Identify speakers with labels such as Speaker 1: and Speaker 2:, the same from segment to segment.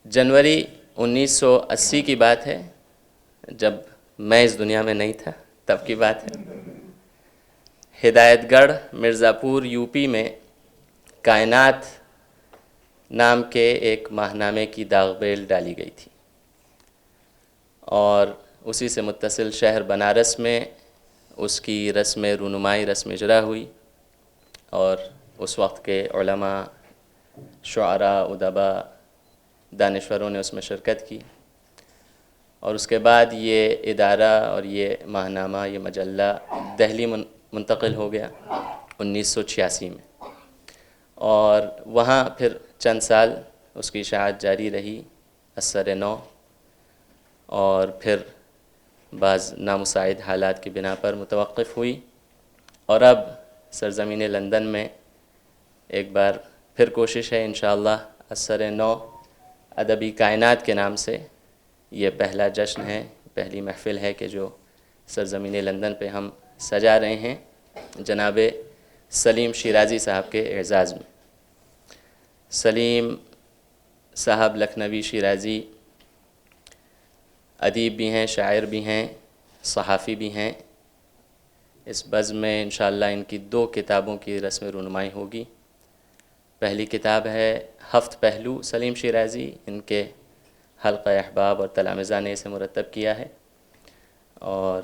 Speaker 1: جنوری 1980 کی بات ہے، جب میں اس دنیا میں نہیں تھا، تب کی بات ہے۔ ہدایت گڑھ مرزا پور یو پی میں کائنات نام کے ایک ماہنامے کی داغ بیل ڈالی گئی تھی، اور اسی سے متصل شہر بنارس میں اس کی رسم رونمائی، رسم اجرا ہوئی، اور اس وقت کے علماء، شعراء، ادبا، دانشوروں نے اس میں شرکت کی، اور اس کے بعد یہ ادارہ اور یہ ماہنامہ، یہ مجلہ دہلی منتقل ہو گیا 1986 میں، اور وہاں پھر چند سال اس کی اشاعت جاری رہی اثر نو، اور پھر بعض نامساعد حالات کی بنا پر متوقف ہوئی، اور اب سرزمین لندن میں ایک بار پھر کوشش ہے انشاءاللہ اثر نو ادبی کائنات کے نام سے یہ پہلا جشن ہے، پہلی محفل ہے کہ جو سرزمین لندن پہ ہم سجا رہے ہیں جناب سلیم شیرازی صاحب کے اعزاز میں۔ سلیم صاحب لکھنوی شیرازی ادیب بھی ہیں، شاعر بھی ہیں، صحافی بھی ہیں۔ اس بزم میں انشاءاللہ ان کی 2 کتابوں کی رسم رونمائی ہوگی۔ پہلی کتاب ہے ہفت پہلو سلیم شیرازی، ان کے حلقہ احباب اور تلامذہ نے اسے مرتب کیا ہے، اور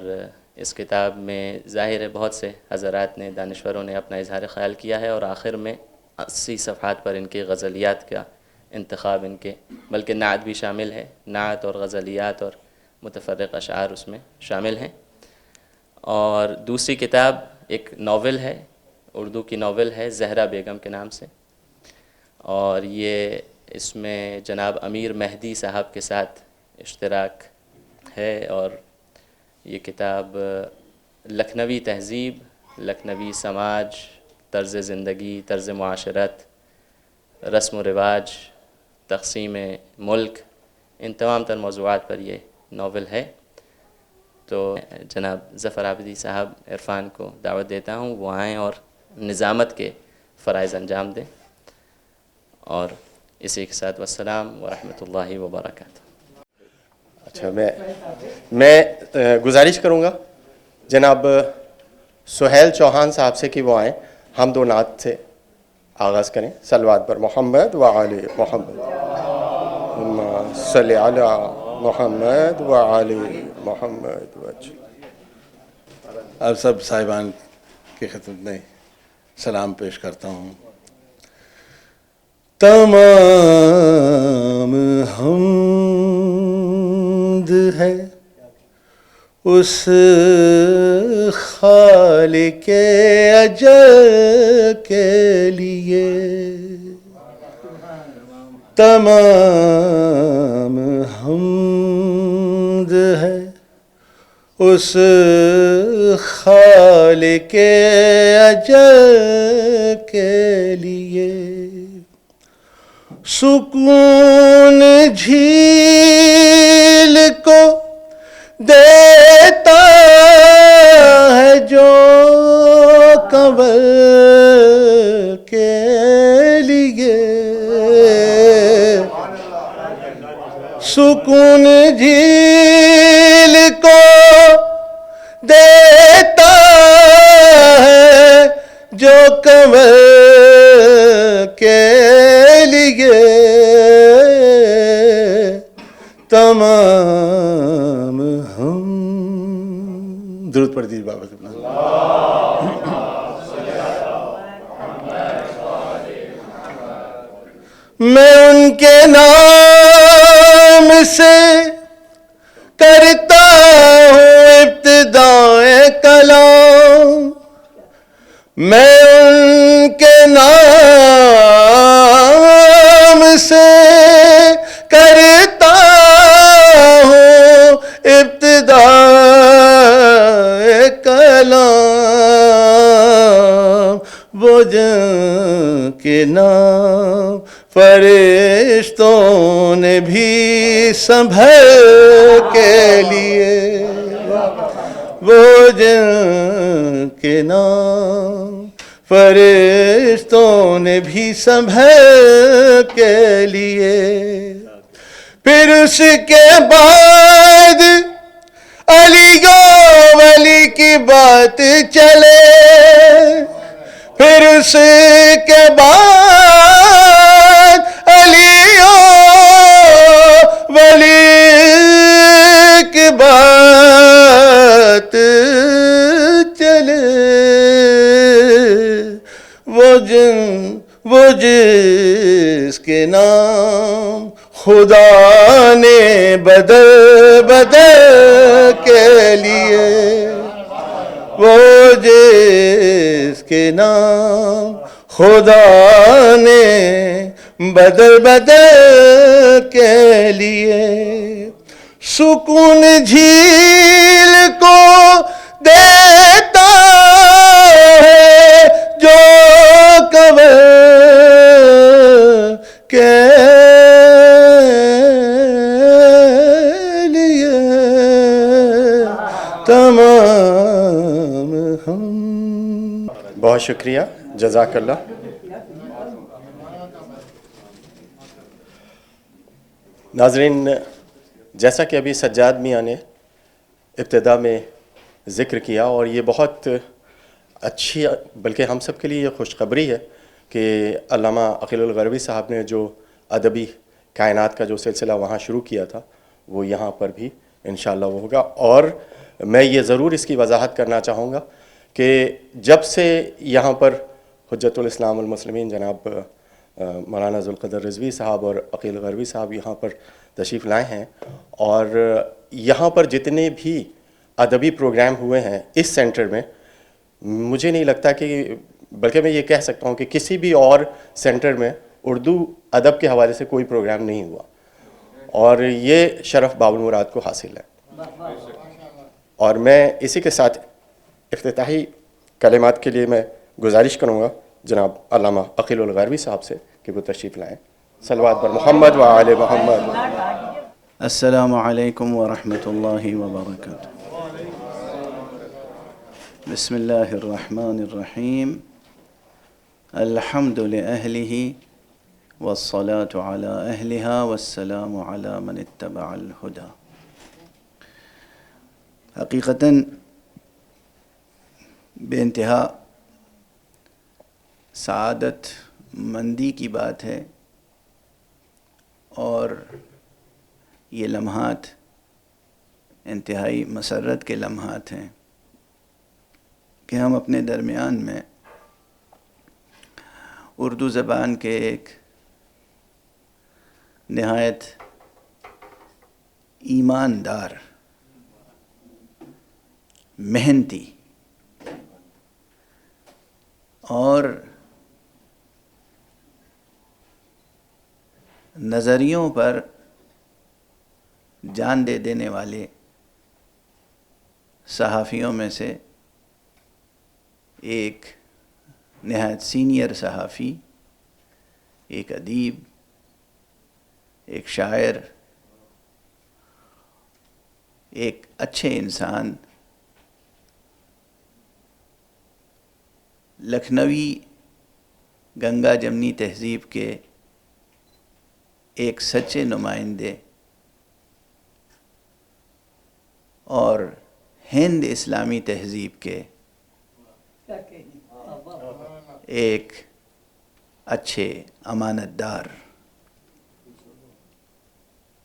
Speaker 1: اس کتاب میں ظاہر ہے بہت سے حضرات نے، دانشوروں نے اپنا اظہار خیال کیا ہے، اور آخر میں 80 صفحات پر ان کی غزلیات کا انتخاب، ان کے بلکہ نعت بھی شامل ہے، نعت اور غزلیات اور متفرق اشعار اس میں شامل ہیں۔ اور دوسری کتاب ایک ناول ہے، اردو کی ناول ہے زہرا بیگم کے نام سے، اور یہ اس میں جناب امیر مہدی صاحب کے ساتھ اشتراک ہے، اور یہ کتاب لکھنوی تہذیب، لکھنوی سماج، طرز زندگی، طرز معاشرت، رسم و رواج، تقسیم ملک، ان تمام تر موضوعات پر یہ ناول ہے۔ تو جناب ظفر عابدی صاحب عرفان کو دعوت دیتا ہوں وہ آئیں اور نظامت کے فرائض انجام دیں، اور اسی کے ساتھ والسلام ورحمۃ اللہ وبرکاتہ۔
Speaker 2: اچھا، میں گزارش کروں گا جناب سہیل چوہان صاحب سے کہ وہ آئیں، ہم 2 نعت سے آغاز کریں، صلوات پر محمد و آل محمد، اللہم صلی علی محمد و آل محمد
Speaker 3: آپ سب صاحبان کی خدمت میں سلام پیش کرتا ہوں۔ تمام حمد ہے اس خالق اجل کے لیے، تمام حمد ہے اس خالق اجل کے لیے، سکون جھیل کو دیتا ہے جو کنول کے لیے، سکون جھیل کو دیتا ہے جو کنول کے لیے، تمام ہم درود پڑھ دیجیے بابا۔ میں ان کے نام سے کرتا ہوں ابتدائے کلام، میں ان کے نام سے کرتا ہوں ابتدائے کلام، وہ جن کے نام فرشتوں نے بھی سنبھل کے لیے، وہ جن کے نام فرشتوں نے بھی سنبھل کے لیے، پھر اس کے بعد علی گو ولی کی بات چلے، پھر اس کے بعد علی ولی کی بات چلے، وہ جس کے نام خدا نے بدل کے لیے، وہ جس کے نام خدا نے بدل کے لیے، سکون جھیل کو دیتا ہے جو کبر کے لیے تمام ہم۔
Speaker 2: بہت شکریہ، جزاک اللہ۔ ناظرین، جیسا کہ ابھی سجاد میاں نے ابتدا میں ذکر کیا، اور یہ بہت اچھی، بلکہ ہم سب کے لیے یہ خوشخبری ہے کہ علامہ عقیل الغروی صاحب نے جو ادبی کائنات کا جو سلسلہ وہاں شروع کیا تھا وہ یہاں پر بھی انشاءاللہ وہ ہوگا۔ اور میں یہ ضرور اس کی وضاحت کرنا چاہوں گا کہ جب سے یہاں پر حجت الاسلام والمسلمین جناب مولانا ذوالقدر رضوی صاحب اور عقیل الغروی صاحب یہاں پر تشریف لائے ہیں، اور یہاں پر جتنے بھی ادبی پروگرام ہوئے ہیں اس سینٹر میں، مجھے نہیں لگتا کہ، بلکہ میں یہ کہہ سکتا ہوں کہ کسی بھی اور سینٹر میں اردو ادب کے حوالے سے کوئی پروگرام نہیں ہوا، اور یہ شرف باب المراد کو حاصل ہے۔ اور میں اسی کے ساتھ افتتاحی کلمات کے لیے میں گزارش کروں گا جناب علامہ عقیل الغروی صاحب سے کہ وہ تشریف لائیں۔ صلوات بر محمد و آل محمد۔
Speaker 4: السلام علیکم ورحمۃ اللہ وبرکاتہ۔ بسم اللہ الرحمن الرحیم۔ الحمد لأہلہ والصلاة علی اہلہا والسلام علی من اتبع الہدی۔ حقیقتاً بے انتہا سعادت مندی کی بات ہے، اور یہ لمحات انتہائی مسرت کے لمحات ہیں کہ ہم اپنے درمیان میں اردو زبان کے ایک نہایت ایماندار، محنتی اور نظریوں پر جان دے دینے والے صحافیوں میں سے ایک نہایت سینئر صحافی، ایک ادیب، ایک شاعر، ایک اچھے انسان، لکھنوی گنگا جمنی تہذیب کے ایک سچے نمائندے اور ہند اسلامی تہذیب کے ایک اچھے امانت دار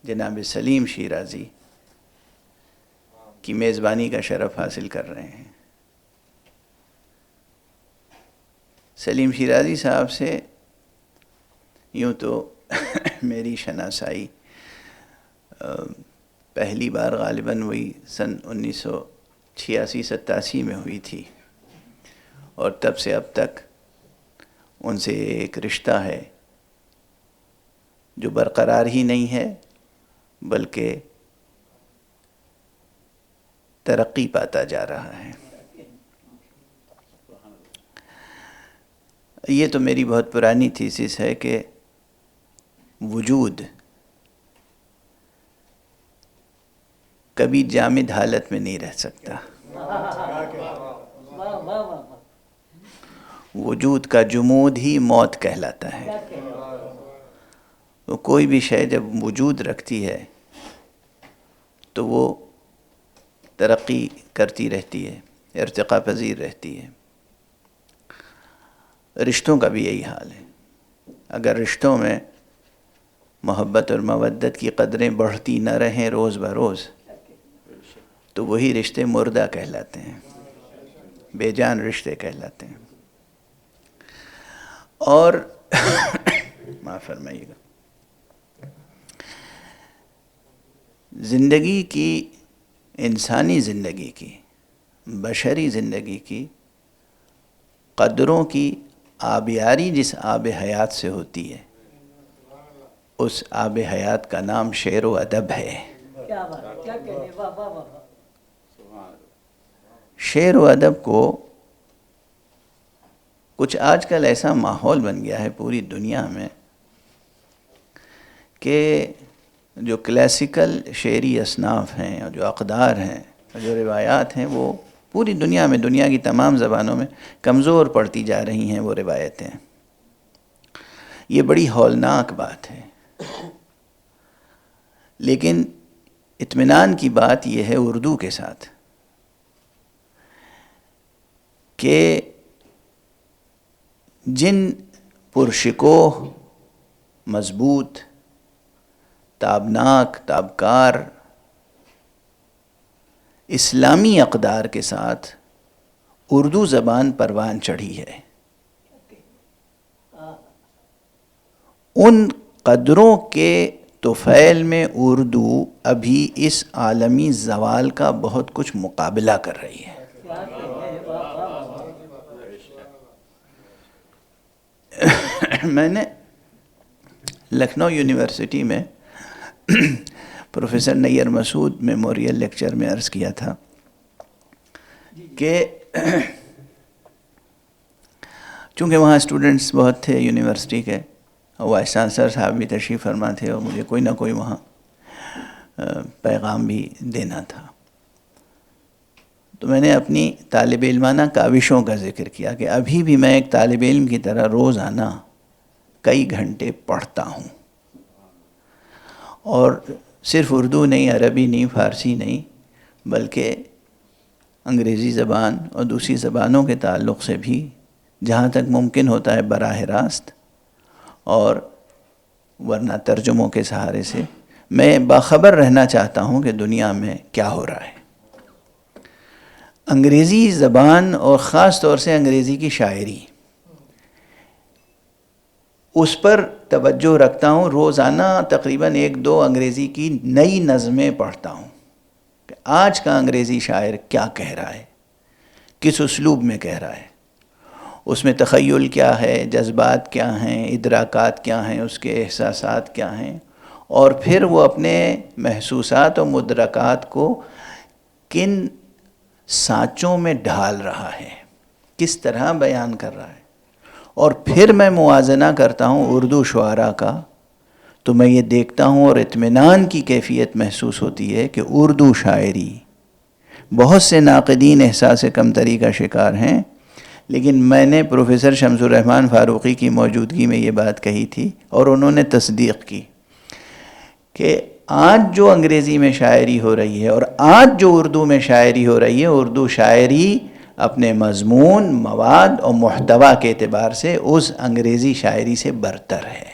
Speaker 4: جناب سلیم شیرازی کی میزبانی کا شرف حاصل کر رہے ہیں۔ سلیم شیرازی صاحب سے یوں تو میری شناسائی پہلی بار غالباً وہی سن 1986-87 میں ہوئی تھی، اور تب سے اب تک ان سے ایک رشتہ ہے جو برقرار ہی نہیں ہے بلکہ ترقی پاتا جا رہا ہے۔ یہ تو میری بہت پرانی تھیسس ہے کہ وجود کبھی جامد حالت میں نہیں رہ سکتا، وجود کا جمود ہی موت کہلاتا ہے، وہ کوئی بھی شے جب وجود رکھتی ہے تو وہ ترقی کرتی رہتی ہے، ارتقاء پذیر رہتی ہے۔ رشتوں کا بھی یہی حال ہے۔ اگر رشتوں میں محبت اور مودت کی قدریں بڑھتی نہ رہیں روز بروز تو وہی رشتے مردہ کہلاتے ہیں، بے جان رشتے کہلاتے ہیں۔ اور معاف فرمائیے گا، زندگی کی، انسانی زندگی کی، بشری زندگی کی قدروں کی آبیاری جس آب حیات سے ہوتی ہے، اس آب حیات کا نام شعر و ادب ہے۔ شعر و ادب کو کچھ آج کل ایسا ماحول بن گیا ہے پوری دنیا میں کہ جو کلاسیکل شعری اصناف ہیں اور جو اقدار ہیں اور جو روایات ہیں وہ پوری دنیا میں، دنیا کی تمام زبانوں میں کمزور پڑتی جا رہی ہیں وہ روایتیں۔ یہ بڑی ہولناک بات ہے، لیکن اطمینان کی بات یہ ہے اردو کے ساتھ کہ جن پرشکوہ، مضبوط، تابناک، تابکار اسلامی اقدار کے ساتھ اردو زبان پروان چڑھی ہے، ان قدروں کے طفیل میں اردو ابھی اس عالمی زوال کا بہت کچھ مقابلہ کر رہی ہے۔ میں نے لکھنؤ یونیورسٹی میں پروفیسر نیر مسعود میموریل لیکچر میں عرض کیا تھا کہ چونکہ وہاں اسٹوڈنٹس بہت تھے یونیورسٹی کے، اور وائس چانسلر صاحب بھی تشریف فرما تھے، اور مجھے کوئی نہ کوئی وہاں پیغام بھی دینا تھا، تو میں نے اپنی طالب علمانہ کاوشوں کا ذکر کیا کہ ابھی بھی میں ایک طالب علم کی طرح روزانہ کئی گھنٹے پڑھتا ہوں، اور صرف اردو نہیں، عربی نہیں، فارسی نہیں، بلکہ انگریزی زبان اور دوسری زبانوں کے تعلق سے بھی جہاں تک ممکن ہوتا ہے براہ راست اور ورنہ ترجموں کے سہارے سے میں باخبر رہنا چاہتا ہوں کہ دنیا میں کیا ہو رہا ہے۔ انگریزی زبان اور خاص طور سے انگریزی کی شاعری، اس پر توجہ رکھتا ہوں، روزانہ تقریباً 1-2 انگریزی کی نئی نظمیں پڑھتا ہوں کہ آج کا انگریزی شاعر کیا کہہ رہا ہے، کس اسلوب میں کہہ رہا ہے، اس میں تخیل کیا ہے، جذبات کیا ہیں، ادراکات کیا ہیں، اس کے احساسات کیا ہیں، اور پھر وہ اپنے محسوسات و مدرکات کو کن سانچوں میں ڈھال رہا ہے، کس طرح بیان کر رہا ہے۔ اور پھر میں موازنہ کرتا ہوں اردو شعراء کا، تو میں یہ دیکھتا ہوں اور اطمینان کی کیفیت محسوس ہوتی ہے کہ اردو شاعری، بہت سے ناقدین احساس کمتری کا شکار ہیں، لیکن میں نے پروفیسر شمس الرحمن فاروقی کی موجودگی میں یہ بات کہی تھی اور انہوں نے تصدیق کی کہ آج جو انگریزی میں شاعری ہو رہی ہے اور آج جو اردو میں شاعری ہو رہی ہے، اردو شاعری اپنے مضمون، مواد اور محتوا کے اعتبار سے اس انگریزی شاعری سے برتر ہے۔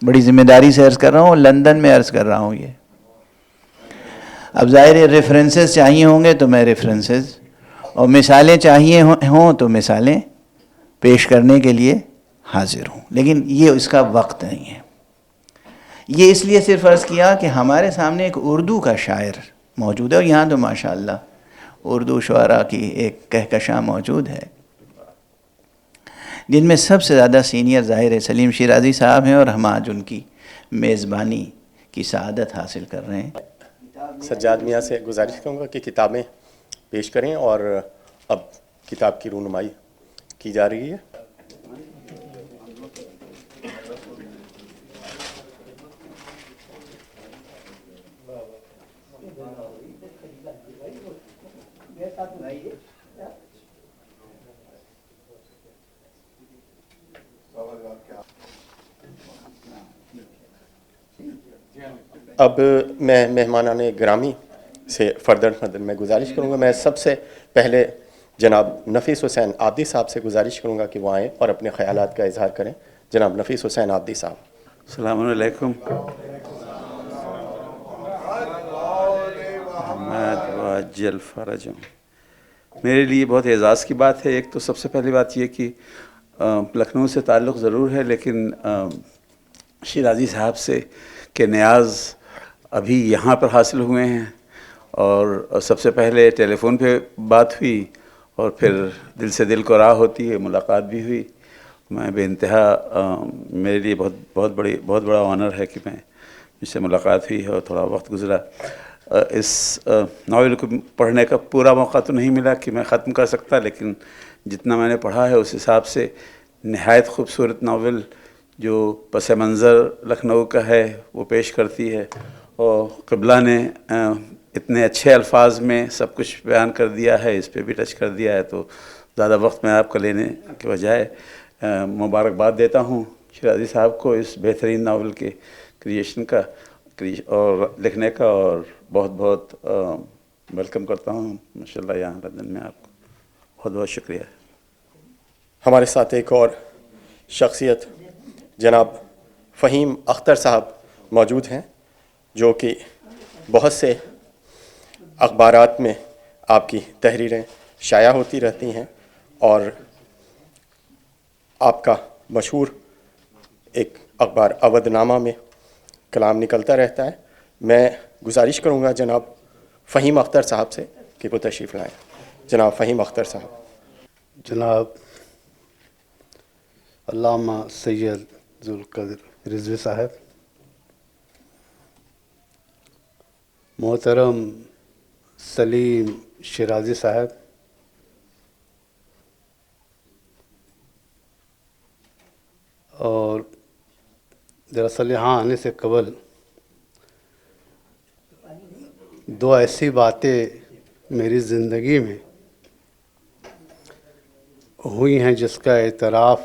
Speaker 4: بڑی ذمہ داری سے عرض کر رہا ہوں، لندن میں عرض کر رہا ہوں یہ۔ اب ظاہر ہے ریفرنسز چاہیے ہوں گے تو میں ریفرنسز اور مثالیں چاہیے ہوں تو مثالیں پیش کرنے کے لیے حاضر ہوں، لیکن یہ اس کا وقت نہیں ہے۔ یہ اس لیے صرف عرض کیا کہ ہمارے سامنے ایک اردو کا شاعر موجود ہے، اور یہاں تو ماشاءاللہ اردو شعراء کی ایک کہکشاں موجود ہے، جن میں سب سے زیادہ سینئر ظاہر ہے سلیم شیرازی صاحب ہیں، اور ہم آج ان کی میزبانی کی سعادت حاصل کر رہے ہیں۔
Speaker 2: سجاد میاں سے گزارش کروں گا کہ کتابیں پیش کریں، اور اب کتاب کی رونمائی کی جا رہی ہے۔ اب میں مہمانان گرامی سے فردر میں گزارش کروں گا. میں سب سے پہلے جناب نفیس حسین عابدی صاحب سے گزارش کروں گا کہ وہ آئیں اور اپنے خیالات کا اظہار کریں. جناب نفیس حسین عابدی صاحب.
Speaker 5: السلام علیکم. احمد واجل فرج. میرے لیے بہت اعزاز کی بات ہے. ایک تو سب سے پہلی بات یہ کہ لکھنؤ سے تعلق ضرور ہے لیکن شیرازی صاحب سے کے نیاز ابھی یہاں پر حاصل ہوئے ہیں, اور سب سے پہلے ٹیلی فون پہ بات ہوئی اور پھر دل سے دل کو راہ ہوتی ہے, ملاقات بھی ہوئی. میں بے انتہا میرے لیے بہت بڑا آنر ہے کہ میں مجھ سے ملاقات ہوئی ہے اور تھوڑا وقت گزرا. اس ناول کو پڑھنے کا پورا موقع تو نہیں ملا کہ میں ختم کر سکتا, لیکن جتنا میں نے پڑھا ہے اس حساب سے نہایت خوبصورت ناول جو پس منظر لکھنؤ کا ہے وہ پیش کرتی ہے, اور قبلہ نے اتنے اچھے الفاظ میں سب کچھ بیان کر دیا ہے, اس پہ بھی ٹچ کر دیا ہے. تو زیادہ وقت میں آپ کا لینے کے بجائے مبارکباد دیتا ہوں شیرازی صاحب کو اس بہترین ناول کے کریشن کا اور لکھنے کا, اور بہت ویلکم کرتا ہوں ماشاءاللہ یہاں لندن میں. آپ کو بہت شکریہ.
Speaker 2: ہمارے ساتھ ایک اور شخصیت جناب فہیم اختر صاحب موجود ہیں جو کہ بہت سے اخبارات میں آپ کی تحریریں شائع ہوتی رہتی ہیں اور آپ کا مشہور ایک اخبار اودھ نامہ میں کلام نکلتا رہتا ہے. میں گزارش کروں گا جناب فہیم اختر صاحب سے کہ وہ تشریف لائیں. جناب فہیم اختر صاحب.
Speaker 6: جناب علامہ سید ذوالقدر رضوی صاحب, محترم سلیم شیرازی صاحب, اور دراصل یہاں آنے سے قبل دو ایسی باتیں میری زندگی میں ہوئی ہیں جس کا اعتراف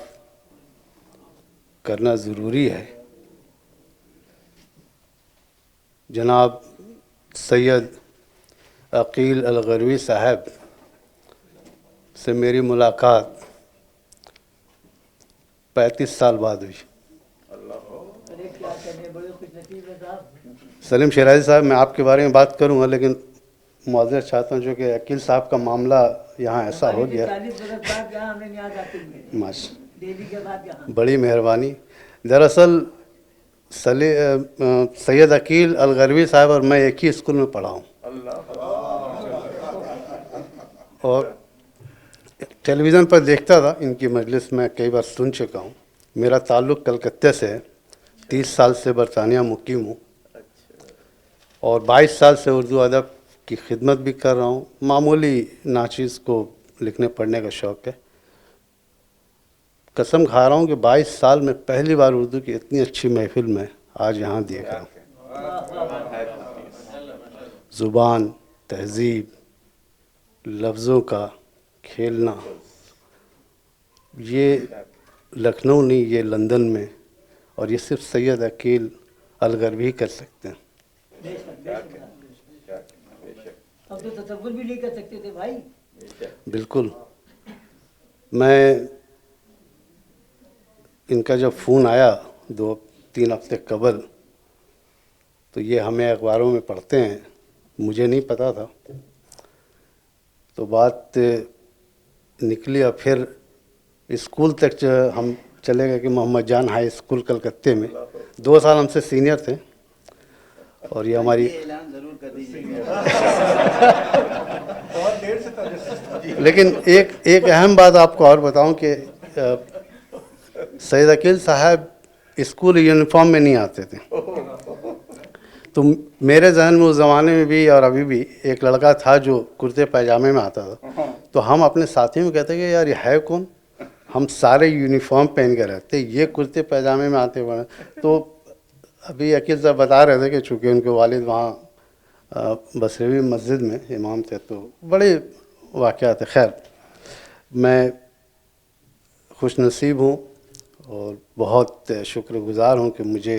Speaker 6: کرنا ضروری ہے. جناب سید عقیل الغروی صاحب سے میری ملاقات 35 سال بعد ہوئی. سلیم شیرازی صاحب, میں آپ کے بارے میں بات کروں گا لیکن معذرت چاہتا ہوں چونکہ عقیل صاحب کا معاملہ یہاں ایسا ہو گیا. بڑی مہربانی. دراصل سید عقیل الغروی صاحب اور میں ایک ہی اسکول میں پڑھا ہوں, اور ٹیلی ویژن پر دیکھتا تھا. ان کی مجلس میں کئی بار سن چکا ہوں. میرا تعلق کلکتہ سے ہے. 30 سال سے برطانیہ مقیم ہوں اور 22 سال سے اردو ادب کی خدمت بھی کر رہا ہوں. معمولی ناچیز کو لکھنے پڑھنے کا شوق ہے. قسم کھا رہا ہوں کہ 22 سال میں پہلی بار اردو کی اتنی اچھی محفل میں آج یہاں دیکھ رہا ہوں. زبان, تہذیب, لفظوں کا کھیلنا, یہ لکھنؤ نہیں, یہ لندن میں, اور یہ صرف سید عقیل الغروی کر سکتے ہیں.
Speaker 7: ہم تو تصور بھی نہیں کر سکتے تھے بھائی.
Speaker 6: بالکل. میں ان کا جب فون آیا 2-3 ہفتے قبل تو یہ ہمیں اخباروں میں پڑھتے ہیں, مجھے نہیں پتا تھا. تو بات نکلی اور پھر اسکول تک ہم چلے گئے کہ محمد جان ہائی اسکول کلکتے میں. 2 سال ہم سے سینئر تھے اور یہ ہماری
Speaker 4: اعلان ضرور کر دیجیے.
Speaker 6: لیکن ایک اہم بات آپ کو اور بتاؤں کہ سید عقیل صاحب اسکول یونیفارم میں نہیں آتے تھے. تو میرے ذہن میں اس زمانے میں بھی اور ابھی بھی ایک لڑکا تھا جو کرتے پائجامے میں آتا تھا. تو ہم اپنے ساتھی میں کہتے کہ یار یہ ہے کون, ہم سارے یونیفارم پہن کے رہتے, یہ کرتے پائجامے میں آتے ہوئے. تو ابھی عقیل صاحب بتا رہے تھے کہ چونکہ ان کے والد وہاں بصروی مسجد میں امام تھے تو بڑے واقعات. خیر, میں خوش نصیب ہوں اور بہت شکر گزار ہوں کہ مجھے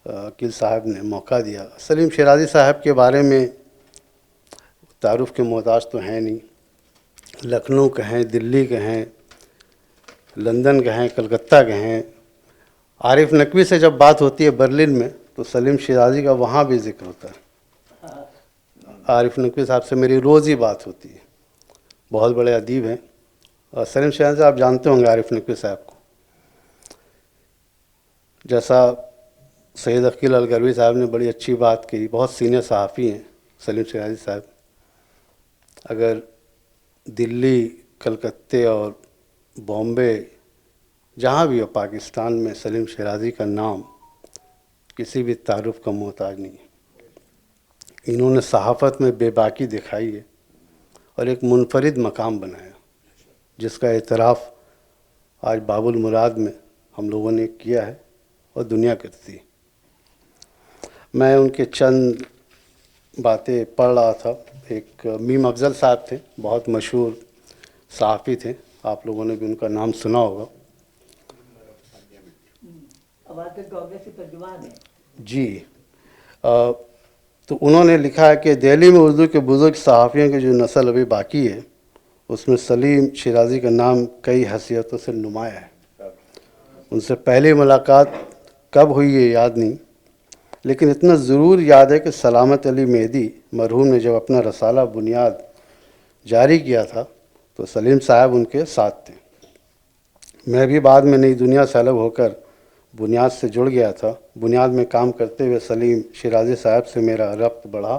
Speaker 6: عقیل صاحب نے موقع دیا. سلیم شیرازی صاحب کے بارے میں تعارف کے محتاج تو ہیں نہیں. لکھنؤ کے ہیں, دلی کے ہیں, لندن کے ہیں, کلکتہ کے ہیں. عارف نقوی سے جب بات ہوتی ہے برلن میں تو سلیم شیرازی کا وہاں بھی ذکر ہوتا ہے. عارف نقوی صاحب سے میری روز ہی بات ہوتی ہے, بہت بڑے ادیب ہیں. اور سلیم شیرازی آپ جانتے ہوں گے عارف نقوی صاحب کو. جیسا سید عقیل الغروی صاحب نے بڑی اچھی بات کی, بہت سینئر صحافی ہیں سلیم شیرازی صاحب. اگر دلی, کلکتے اور بامبے جہاں بھی ہو پاکستان میں سلیم شیرازی کا نام کسی بھی تعارف کا محتاج نہیں ہے. انہوں نے صحافت میں بے باکی دکھائی ہے اور ایک منفرد مقام بنایا جس کا اعتراف آج باب المراد میں ہم لوگوں نے کیا ہے اور دنیا کرتی ہے. میں ان کے چند باتیں پڑھ رہا تھا. ایک میم افضل صاحب تھے, بہت مشہور صحافی تھے, آپ لوگوں نے بھی ان کا نام سنا ہوگا.
Speaker 7: اب آج تک کانگریس کے ترجمان ہیں.
Speaker 6: جی, تو انہوں نے لکھا ہے کہ دہلی میں اردو کے بزرگ صحافیوں کی جو نسل ابھی باقی ہے اس میں سلیم شیرازی کا نام کئی حیثیتوں سے نمایاں ہے. ان سے پہلی ملاقات کب ہوئی یہ یاد نہیں, لیکن اتنا ضرور یاد ہے کہ سلامت علی مہدی مرحوم نے جب اپنا رسالہ بنیاد جاری کیا تھا تو سلیم صاحب ان کے ساتھ تھے. میں بھی بعد میں نئی دنیا سے الگ ہو کر بنیاد سے جڑ گیا تھا. بنیاد میں کام کرتے ہوئے سلیم شیرازی صاحب سے میرا ربط بڑھا.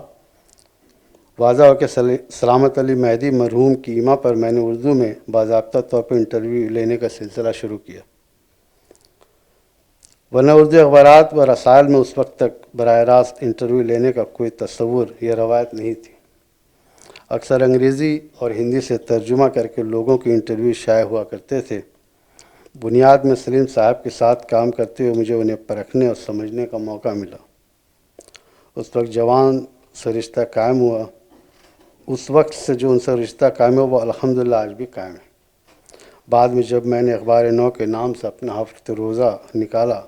Speaker 6: واضح ہو کہ سلامت علی مہدی مرحوم کی ایما پر میں نے اردو میں باضابطہ طور پر انٹرویو لینے کا سلسلہ شروع کیا, ورنہ اردو اخبارات و رسائل میں اس وقت تک براہ راست انٹرویو لینے کا کوئی تصور یا روایت نہیں تھی. اکثر انگریزی اور ہندی سے ترجمہ کر کے لوگوں کی انٹرویو شائع ہوا کرتے تھے. بنیاد میں سلیم صاحب کے ساتھ کام کرتے ہوئے مجھے انہیں پرکھنے اور سمجھنے کا موقع ملا. اس وقت جوان سے رشتہ قائم ہوا. اس وقت سے جو ان سے رشتہ قائم ہوا وہ الحمدللہ آج بھی قائم ہے. بعد میں جب میں نے اخبار نو کے نام سے اپنا ہفت روزہ نکالا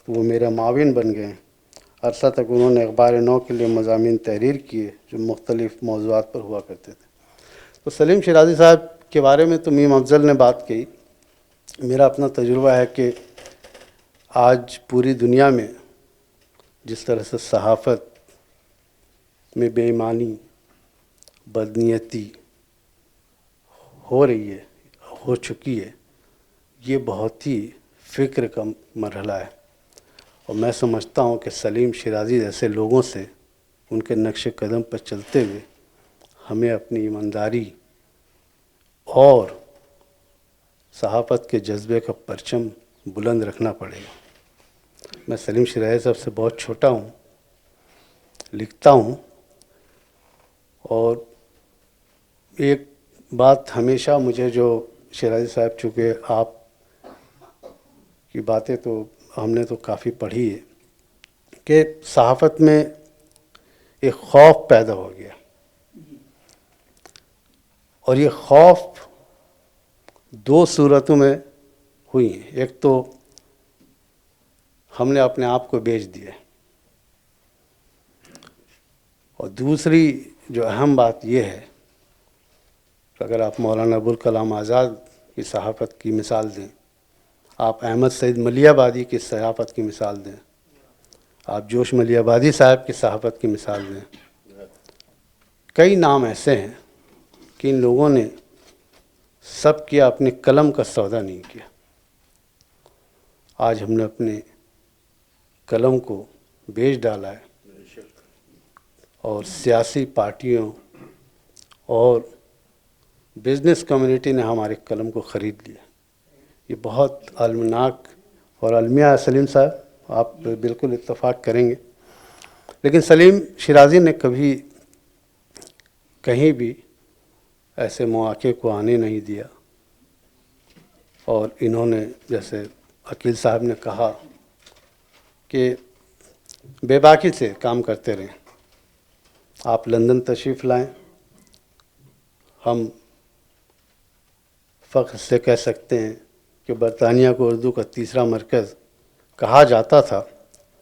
Speaker 6: تو وہ میرے معاون بن گئے. عرصہ تک انہوں نے اخبار نو کے لیے مضامین تحریر کیے جو مختلف موضوعات پر ہوا کرتے تھے. تو سلیم شیرازی صاحب کے بارے میں تو میم افضل نے بات کی. میرا اپنا تجربہ ہے کہ آج پوری دنیا میں جس طرح سے صحافت میں بے ایمانی, بدنیتی ہو رہی ہے, ہو چکی ہے, یہ بہت ہی فکر کا مرحلہ ہے. اور میں سمجھتا ہوں کہ سلیم شیرازی جیسے لوگوں سے, ان کے نقش قدم پر چلتے ہوئے ہمیں اپنی ایمانداری اور صحافت کے جذبے کا پرچم بلند رکھنا پڑے گا. میں سلیم شیرازی صاحب سے بہت چھوٹا ہوں, لکھتا ہوں, اور ایک بات ہمیشہ مجھے جو شیرازی صاحب, چونکہ آپ کی باتیں تو ہم نے تو کافی پڑھی ہے, کہ صحافت میں ایک خوف پیدا ہو گیا, اور یہ خوف دو صورتوں میں ہوئی ہیں. ایک تو ہم نے اپنے آپ کو بیچ دیا, اور دوسری جو اہم بات یہ ہے کہ اگر آپ مولانا ابوالکلام آزاد کی صحافت کی مثال دیں, آپ احمد سعید ملیح آبادی کی صحافت کی مثال دیں, آپ جوش ملیح آبادی صاحب کی صحافت کی مثال دیں, کئی نام ایسے ہیں کہ ان لوگوں نے سب کیا, اپنے قلم کا سودا نہیں کیا. آج ہم نے اپنے قلم کو بیچ ڈالا ہے, اور سیاسی پارٹیوں اور بزنس کمیونٹی نے ہمارے قلم کو خرید لیا. یہ بہت المناک اور المیہ ہے سلیم صاحب, آپ بالکل اتفاق کریں گے. لیکن سلیم شیرازی نے کبھی کہیں بھی ایسے مواقع کو آنے نہیں دیا, اور انہوں نے جیسے عقیل صاحب نے کہا کہ بے باکی سے کام کرتے رہیں. آپ لندن تشریف لائیں, ہم فخر سے کہہ سکتے ہیں کہ برطانیہ کو اردو کا تیسرا مرکز کہا جاتا تھا,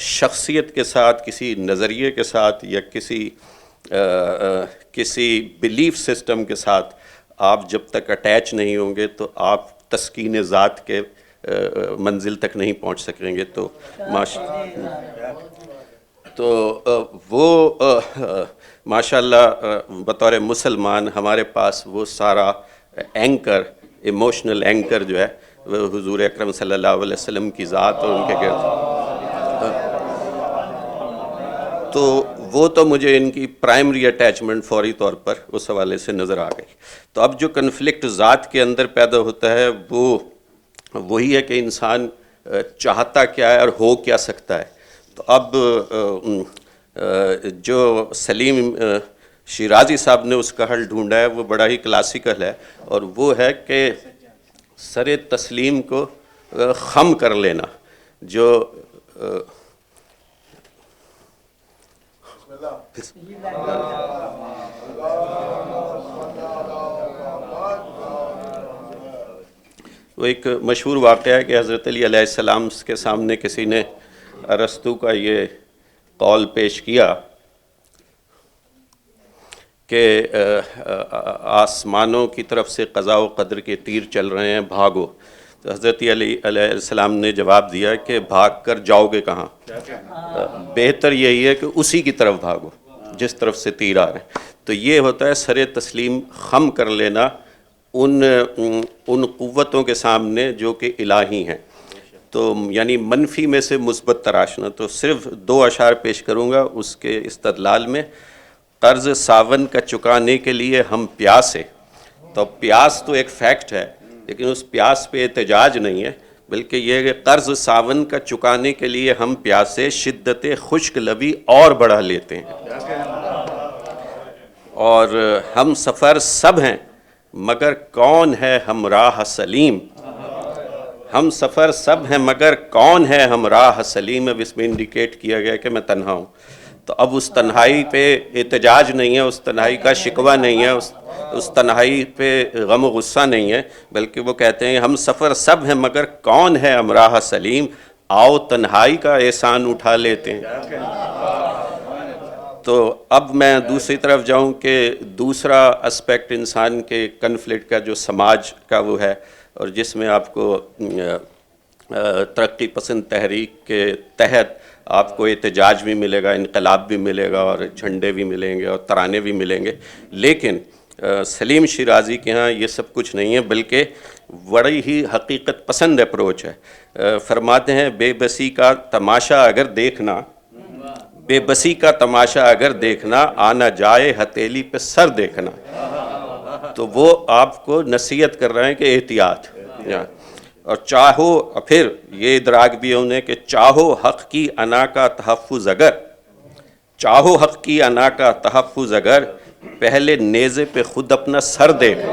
Speaker 8: شخصیت کے ساتھ، کسی نظریے کے ساتھ یا کسی بلیف سسٹم کے ساتھ آپ جب تک اٹیچ نہیں ہوں گے تو آپ تسکین ذات کے منزل تک نہیں پہنچ سکیں گے. تو وہ ماشاء اللہ بطور مسلمان ہمارے پاس وہ سارا اینکر، ایموشنل اینکر جو ہے وہ حضور اکرم صلی اللہ علیہ وسلم کی ذات اور ان کے گرد، تو وہ تو مجھے ان کی پرائمری اٹیچمنٹ فوری طور پر اس حوالے سے نظر آ گئی. تو اب جو کنفلکٹ ذات کے اندر پیدا ہوتا ہے وہ وہی ہے کہ انسان چاہتا کیا ہے اور ہو کیا سکتا ہے. تو اب جو سلیم شیرازی صاحب نے اس کا حل ڈھونڈا ہے وہ بڑا ہی کلاسیکل ہے، اور وہ ہے کہ سر تسلیم کو خم کر لینا. جو وہ ایک مشہور واقعہ ہے کہ حضرت علی علیہ السلام کے سامنے کسی نے ارسطو کا یہ قول پیش کیا کہ آسمانوں کی طرف سے قضاء و قدر کے تیر چل رہے ہیں، بھاگو. تو حضرت علی علیہ السلام نے جواب دیا کہ بھاگ کر جاؤ گے کہاں، بہتر یہی ہے کہ اسی کی طرف بھاگو جس طرف سے تیر آ رہے ہیں. تو یہ ہوتا ہے سر تسلیم خم کر لینا ان قوتوں کے سامنے جو کہ الہی ہیں. تو یعنی منفی میں سے مثبت تراشنا. تو صرف 2 اشعار پیش کروں گا اس کے استدلال میں. قرض ساون کا چکانے کے لیے ہم پیاسے. تو پیاس تو ایک فیکٹ ہے، لیکن اس پیاس پہ احتجاج نہیں ہے، بلکہ یہ کہ قرض ساون کا چکانے کے لیے ہم پیاسے، شدت خشک لبی اور بڑھا لیتے ہیں. اور ہم سفر سب ہیں مگر کون ہے ہمراہ سلیم. ہم سفر سب ہیں مگر کون ہے ہمراہ سلیم. اب اس میں انڈیکیٹ کیا گیا کہ میں تنہا ہوں. تو اب اس تنہائی پہ احتجاج نہیں ہے، اس تنہائی کا شکوہ نہیں ہے، اس تنہائی پہ غم و غصہ نہیں ہے، بلکہ وہ کہتے ہیں ہم سفر سب ہیں مگر کون ہے ہمراہ سلیم. آؤ تنہائی کا احسان اٹھا لیتے ہیں. تو اب میں دوسری طرف جاؤں کہ دوسرا اسپیکٹ انسان کے کنفلکٹ کا جو سماج کا وہ ہے، اور جس میں آپ کو ترقی پسند تحریک کے تحت آپ کو احتجاج بھی ملے گا، انقلاب بھی ملے گا، اور جھنڈے بھی ملیں گے اور ترانے بھی ملیں گے. لیکن سلیم شیرازی کے ہاں یہ سب کچھ نہیں ہے، بلکہ بڑی ہی حقیقت پسند اپروچ ہے. فرماتے ہیں بے بسی کا تماشا اگر دیکھنا، بے بسی کا تماشا اگر دیکھنا، آنا جائے ہتھیلی پہ سر دیکھنا. تو وہ آپ کو نصیحت کر رہے ہیں کہ احتیاط. اور چاہو، پھر یہ ادراک بھی انہیں کہ چاہو حق کی انا کا تحفظ اگر، چاہو حق کی انا کا تحفظ اگر، پہلے نیزے پہ خود اپنا سر دیکھو.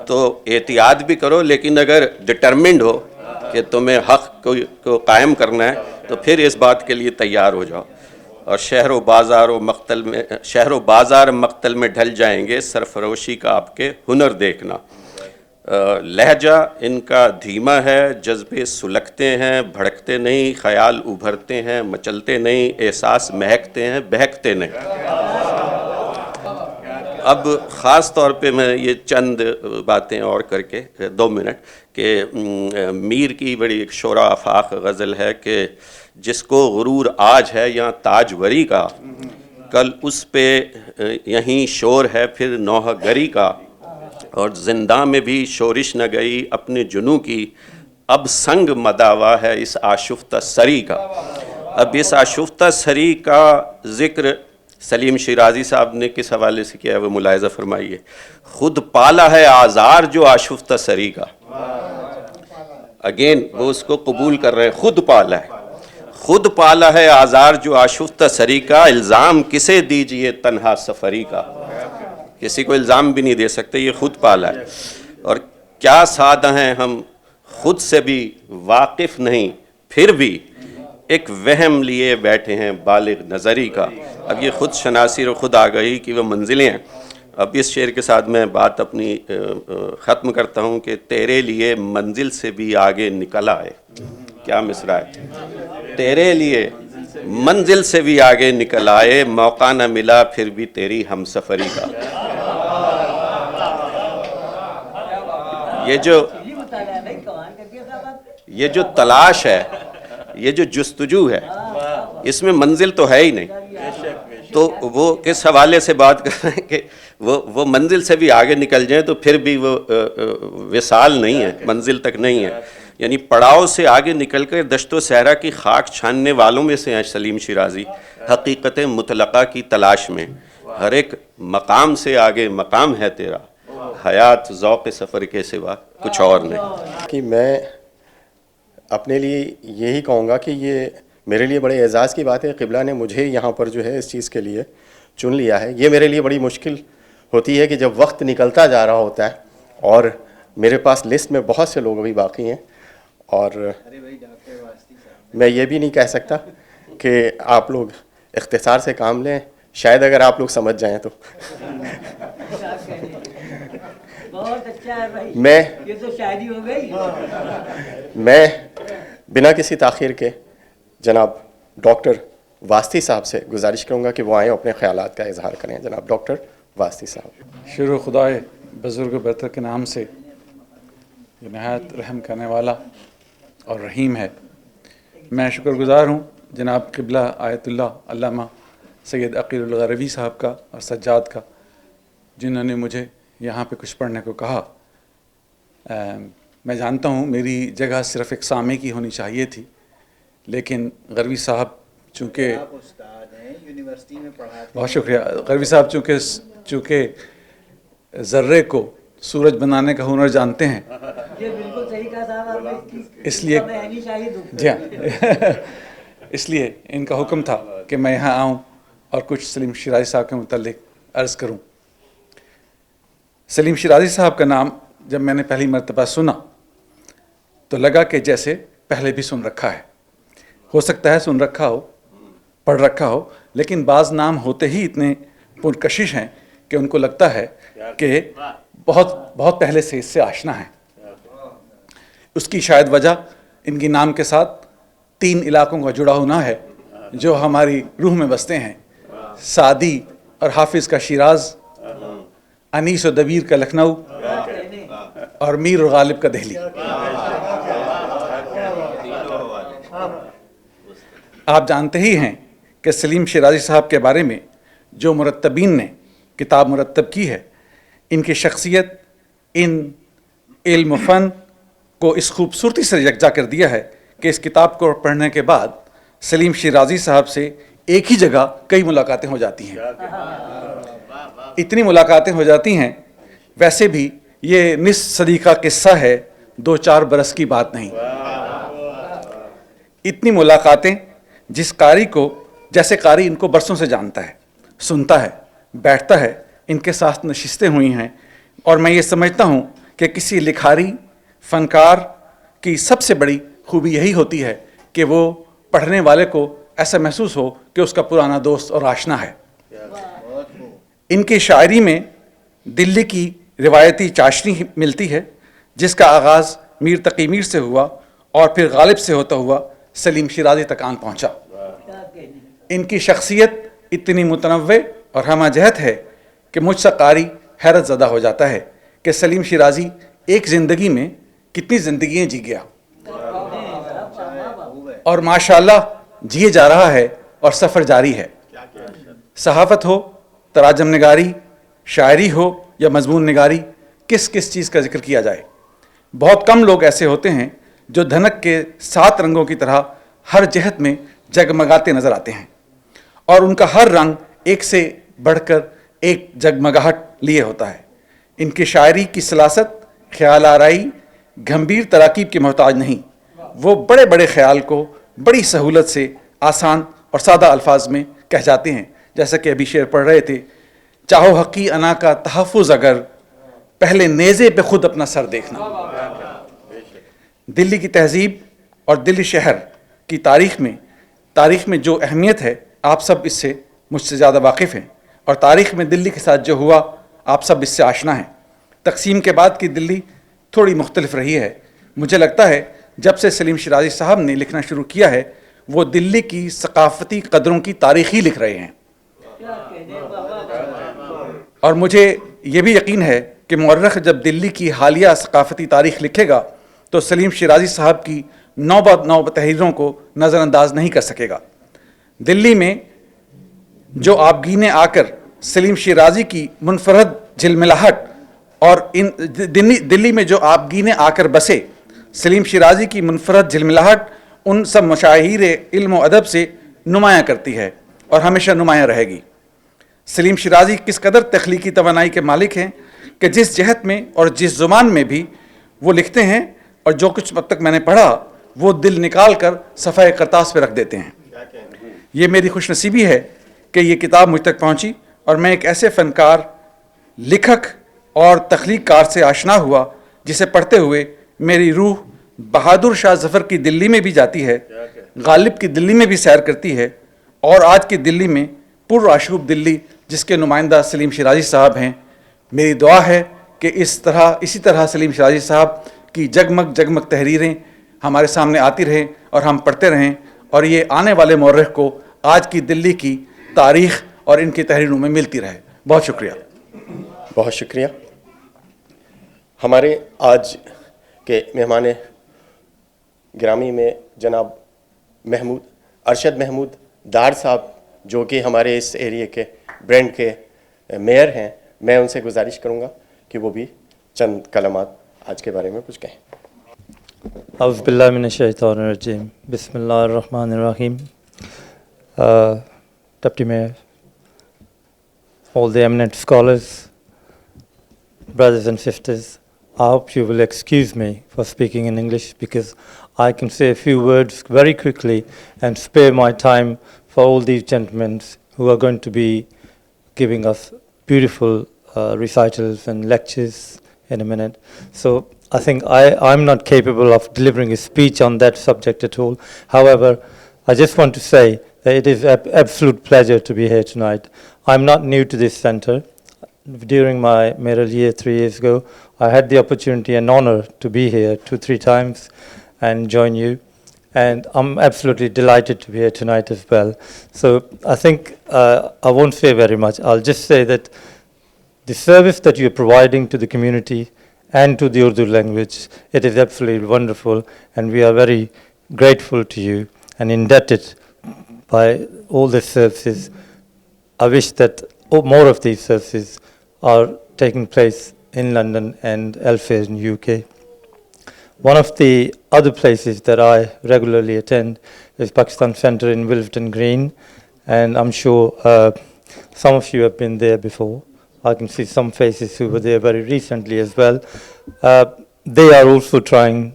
Speaker 8: تو احتیاط بھی کرو، لیکن اگر ڈٹرمنڈ ہو کہ تمہیں حق کو قائم کرنا ہے تو پھر اس بات کے لیے تیار ہو جاؤ. اور شہر و بازار مقتل میں ڈھل جائیں گے، سرفروشی کا آپ کے ہنر دیکھنا. لہجہ ان کا دھیما ہے، جذبے سلگتے ہیں، بھڑکتے نہیں، خیال ابھرتے ہیں، مچلتے نہیں، احساس مہکتے ہیں، بہکتے نہیں. اب خاص طور پہ میں یہ چند باتیں اور کر کے 2 منٹ کہ میر کی بڑی ایک شورا آفاق غزل ہے کہ جس کو غرور آج ہے یہاں تاج وری کا، کل اس پہ یہیں شور ہے پھر نوحہ گری کا. اور زندہ میں بھی شورش نہ گئی اپنے جنوں کی، اب سنگ مداوا ہے اس آشفتہ سری کا. اب اس آشفتہ سری کا ذکر سلیم شیرازی صاحب نے کس حوالے سے کیا ہے وہ ملاحظہ فرمائیے. خود پالا ہے آزار جو آشفتہ سری کا. اگین وہ اس کو قبول کر رہے ہیں، خود پالا ہے، خود پالا ہے آزار جو آشفتہ سری کا. الزام کسے دیجئے تنہا سفری کا. کسی کو الزام بھی نہیں دے سکتے، یہ خود پالا ہے. اور کیا سادہ ہیں ہم، خود سے بھی واقف نہیں، پھر بھی ایک وہم لیے بیٹھے ہیں بالغ نظری کا. اب یہ خود شناسی اور خود آگاہی کی وہ منزلیں ہیں. اب اس شعر کے ساتھ میں بات اپنی ختم کرتا ہوں کہ تیرے لیے منزل سے بھی آگے نکل آئے. کیا مصرع ہے. تیرے لیے منزل سے بھی آگے نکل آئے, موقع نہ ملا پھر بھی تیری ہم سفری کا. یہ جو تلاش ہے, یہ جو جستجو ہے, اس میں منزل تو ہے ہی نہیں. تو وہ کس حوالے سے بات کر رہے ہیں کہ وہ منزل سے بھی آگے نکل جائیں تو پھر بھی وہ وصال نہیں ہے, منزل تک نہیں ہے. یعنی پڑاؤ سے آگے نکل کر دشت و صحرا کی خاک چھاننے والوں میں سے ہیں سلیم شیرازی, حقیقت مطلقہ کی تلاش میں. ہر ایک مقام سے آگے مقام ہے تیرا, حیات ذوق سفر کے سوا کچھ اور نہیں.
Speaker 2: کہ میں اپنے لیے یہی کہوں گا کہ یہ میرے لیے بڑے اعزاز کی بات ہے. قبلہ نے مجھے یہاں پر جو ہے اس چیز کے لیے چن لیا ہے. یہ میرے لیے بڑی مشکل ہوتی ہے کہ جب وقت نکلتا جا رہا ہوتا ہے اور میرے پاس لسٹ میں بہت سے لوگ ابھی باقی ہیں, اور میں یہ بھی نہیں کہہ سکتا کہ آپ لوگ اختصار سے کام لیں, شاید اگر آپ لوگ سمجھ جائیں تو.
Speaker 7: بہت اچھا ہے بھائی,
Speaker 2: میں
Speaker 7: یہ تو شاعری ہو گئی.
Speaker 2: میں بنا کسی تاخیر کے جناب ڈاکٹر واسطی صاحب سے گزارش کروں گا کہ وہ آئیں اپنے خیالات کا اظہار کریں. جناب ڈاکٹر واسطی صاحب.
Speaker 9: شروع خدائے بزرگ برتر کے نام سے, یہ نہایت رحم کرنے والا اور رحیم ہے. میں شکر گزار ہوں جناب قبلہ آیت اللہ علامہ سید عقیل الغروی صاحب کا اور سجاد کا, جنہوں نے مجھے یہاں پہ کچھ پڑھنے کو کہا. میں جانتا ہوں میری جگہ صرف ایک سامع کی ہونی چاہیے تھی, لیکن غروی صاحب چونکہ بہت شکریہ. غروی صاحب چونکہ ذرے کو سورج بنانے کا ہنر جانتے ہیں,
Speaker 7: یہ بالکل صحیح کہا صاحب آپ نے,
Speaker 9: اس لیے جی ہاں اس لیے ان کا حکم تھا کہ میں یہاں آؤں اور کچھ سلیم شیرازی صاحب کے متعلق عرض کروں. سلیم شیرازی صاحب کا نام جب میں نے پہلی مرتبہ سنا تو لگا کہ جیسے پہلے بھی سن رکھا ہے. ہو سکتا ہے سن رکھا ہو, پڑھ رکھا ہو, لیکن بعض نام ہوتے ہی اتنے پرکشش ہیں کہ ان کو لگتا ہے کہ بہت پہلے سے اس سے آشنا ہے. اس کی شاید وجہ ان کی نام کے ساتھ 3 علاقوں کا جڑا ہونا ہے جو ہماری روح میں بستے ہیں, سعدی اور حافظ کا شیراز, انیس و دبیر کا لکھنؤ اور میر اور غالب کا دہلی. آپ جانتے ہی ہیں کہ سلیم شیرازی صاحب کے بارے میں جو مرتبین نے کتاب مرتب کی ہے, ان کی شخصیت, ان علم و فن کو اس خوبصورتی سے یکجا کر دیا ہے کہ اس کتاب کو پڑھنے کے بعد سلیم شیرازی صاحب سے ایک ہی جگہ کئی ملاقاتیں ہو جاتی ہیں. اتنی ملاقاتیں ہو جاتی ہیں. ویسے بھی یہ نصف صدی کا قصہ ہے, 2-4 برس کی بات نہیں. اتنی ملاقاتیں جس قاری کو, جیسے قاری ان کو برسوں سے جانتا ہے, سنتا ہے, بیٹھتا ہے, ان کے ساتھ نشستیں ہوئی ہیں. اور میں یہ سمجھتا ہوں کہ کسی لکھاری فنکار کی سب سے بڑی خوبی یہی ہوتی ہے کہ وہ پڑھنے والے کو ایسا محسوس ہو کہ اس کا پرانا دوست اور آشنا ہے. ان کی شاعری میں دلی کی روایتی چاشنی ملتی ہے, جس کا آغاز میر تقی میر سے ہوا اور پھر غالب سے ہوتا ہوا سلیم شیرازی تک آن پہنچا. ان کی شخصیت اتنی متنوع اور ہمہ جہت ہے کہ مجھ سا قاری حیرت زدہ ہو جاتا ہے کہ سلیم شیرازی ایک زندگی میں کتنی زندگیاں جی گیا, اور ماشاءاللہ جیے جا رہا ہے اور سفر جاری ہے. صحافت ہو, تراجم نگاری, شاعری ہو یا مضمون نگاری, کس چیز کا ذکر کیا جائے. بہت کم لوگ ایسے ہوتے ہیں جو دھنک کے 7 رنگوں کی طرح ہر جہت میں جگمگاتے نظر آتے ہیں, اور ان کا ہر رنگ ایک سے بڑھ کر ایک جگمگاہٹ لیے ہوتا ہے. ان کی شاعری کی سلاست, خیال آرائی, گھمبیر تراکیب کے محتاج نہیں. وہ بڑے بڑے خیال کو بڑی سہولت سے آسان اور سادہ الفاظ میں کہہ جاتے ہیں. جیسا کہ ابھی شعر پڑھ رہے تھے, چاہو حقی انا کا تحفظ اگر, پہلے نیزے پہ خود اپنا سر دیکھنا. دلی کی تہذیب اور دلی شہر کی تاریخ میں جو اہمیت ہے, آپ سب اس سے مجھ سے زیادہ واقف ہیں, اور تاریخ میں دلی کے ساتھ جو ہوا آپ سب اس سے آشنا ہیں. تقسیم کے بعد کی دلی تھوڑی مختلف رہی ہے. مجھے لگتا ہے جب سے سلیم شیرازی صاحب نے لکھنا شروع کیا ہے وہ دلی کی ثقافتی قدروں کی تاریخ ہی لکھ رہے ہیں. اور مجھے یہ بھی یقین ہے کہ مورخ جب دلی کی حالیہ ثقافتی تاریخ لکھے گا تو سلیم شیرازی صاحب کی نو تحریروں کو نظر انداز نہیں کر سکے گا. دلی میں جو آبگینیں آ کر سلیم شیرازی کی منفرد جھلملاہٹ اور دلی میں جو آبگینیں آ کر بسے سلیم شیرازی کی منفرد جھلملاہٹ ان سب مشاہیر علم و ادب سے نمایاں کرتی ہے اور ہمیشہ نمایاں رہے گی. سلیم شیرازی کس قدر تخلیقی توانائی کے مالک ہیں کہ جس جہت میں اور جس زبان میں بھی وہ لکھتے ہیں اور جو کچھ اب تک میں نے پڑھا وہ دل نکال کر صفحہ کرتاس پہ رکھ دیتے ہیں. یہ میری خوش نصیبی ہے کہ یہ کتاب مجھ تک پہنچی اور میں ایک ایسے فنکار، لکھک اور تخلیق کار سے آشنا ہوا جسے پڑھتے ہوئے میری روح بہادر شاہ ظفر کی دلی میں بھی جاتی ہے، غالب کی دلی میں بھی سیر کرتی ہے، اور آج کی دلی میں پر آشوب دلی جس کے نمائندہ سلیم شیرازی صاحب ہیں. میری دعا ہے کہ اسی طرح سلیم شیرازی صاحب کی جگمگ تحریریں ہمارے سامنے آتی رہیں اور ہم پڑھتے رہیں، اور یہ آنے والے مورخ کو آج کی دلی کی تاریخ اور ان کی تحریروں میں ملتی رہے. بہت شکریہ.
Speaker 2: بہت شکریہ. ہمارے آج کے مہمان گرامی میں جناب ارشد محمود ڈار صاحب جو کہ ہمارے اس ایریے کے برینڈ کے میئر ہیں، میں ان سے گزارش کروں گا کہ وہ بھی چند کلمات آج کے بارے میں کچھ کہیں.
Speaker 10: اعوذ باللہ من الشیطان الرجیم. بسم اللہ الرحمن الرحیم. Deputy Mayor, all the eminent scholars, brothers and sisters, I hope you will excuse me for speaking in English because I can say a few words very quickly and spare my time for all these gentlemen who are going to be giving us beautiful recitals and lectures in a minute. So I think I'm not capable of delivering a speech on that subject at all. However, I just want to say that it is an absolute pleasure to be here tonight. I'm not new to this center. During my mayoral year 3 years ago, I had the opportunity and honor to be here 2-3 times and join you. And I'm absolutely delighted to be here tonight as well. So I think I won't say very much. I'll just say that the service that you're providing to the community and to the Urdu language, it is absolutely wonderful, and we are very grateful to you and indebted by all the services. I wish that more of these services are taking place in London and elsewhere in UK. One of the other places that I regularly attend is Pakistan Centre in Wilton Green, and I'm sure some of you have been there before. I can see some faces who were there very recently as well. They are also trying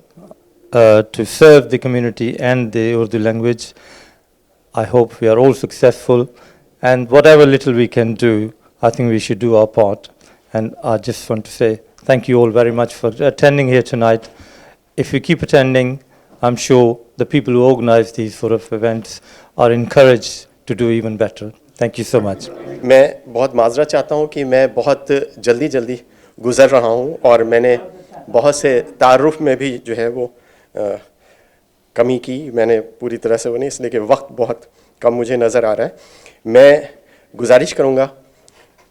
Speaker 10: to serve the community and the Urdu language. I hope we are all successful, and whatever little we can do, I think we should do our part. And I just want to say thank you all very much for attending here tonight. If you keep attending, I'm sure the people who organize these sort of events are encouraged to do even better. Thank you so much.
Speaker 2: میں بہت معذرت چاہتا ہوں کہ میں بہت جلدی گزر رہا ہوں، اور میں نے بہت سے تعارف میں بھی جو ہے وہ کمی کی. میں نے پوری طرح سے وہ نہیں، اس لیے کہ وقت بہت کم مجھے نظر آ رہا ہے. میں گزارش کروں گا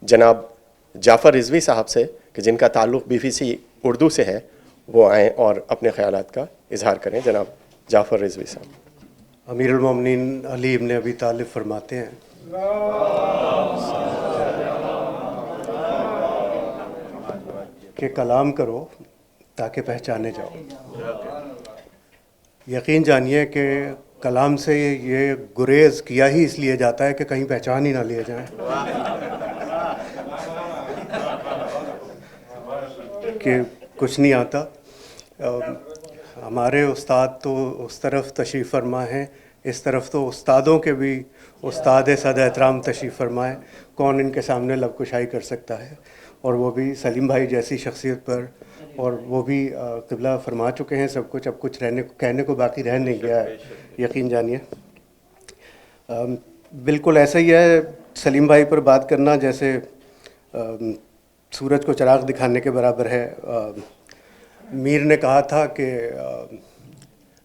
Speaker 2: جناب جعفر رضوی صاحب سے کہ جن کا تعلق BBC اردو سے ہے، وہ آئیں اور اپنے خیالات کا اظہار کریں. جناب جعفر رضوی صاحب.
Speaker 6: امیر المومنین علی ابن ابی طالب فرماتے ہیں کہ کلام کرو تاکہ پہچانے جاؤ. یقین جانیے کہ کلام سے یہ گریز کیا ہی اس لیے جاتا ہے کہ کہیں پہچان ہی نہ لیے جائیں، کہ کچھ نہیں آتا. ہمارے استاد تو اس طرف تشریف فرما ہیں، اس طرف تو استادوں کے بھی استاد صد احترام تشریف فرمائے. کون ان کے سامنے لب کشائی کر سکتا ہے، اور وہ بھی سلیم بھائی جیسی شخصیت پر، اور وہ بھی قبلہ فرما چکے ہیں سب کچھ. اب کچھ کہنے کو باقی رہ نہیں گیا ہے، یقین جانیے. بالکل ایسا ہی ہے سلیم بھائی پر بات کرنا جیسے سورج کو چراغ دکھانے کے برابر ہے. میر نے کہا تھا کہ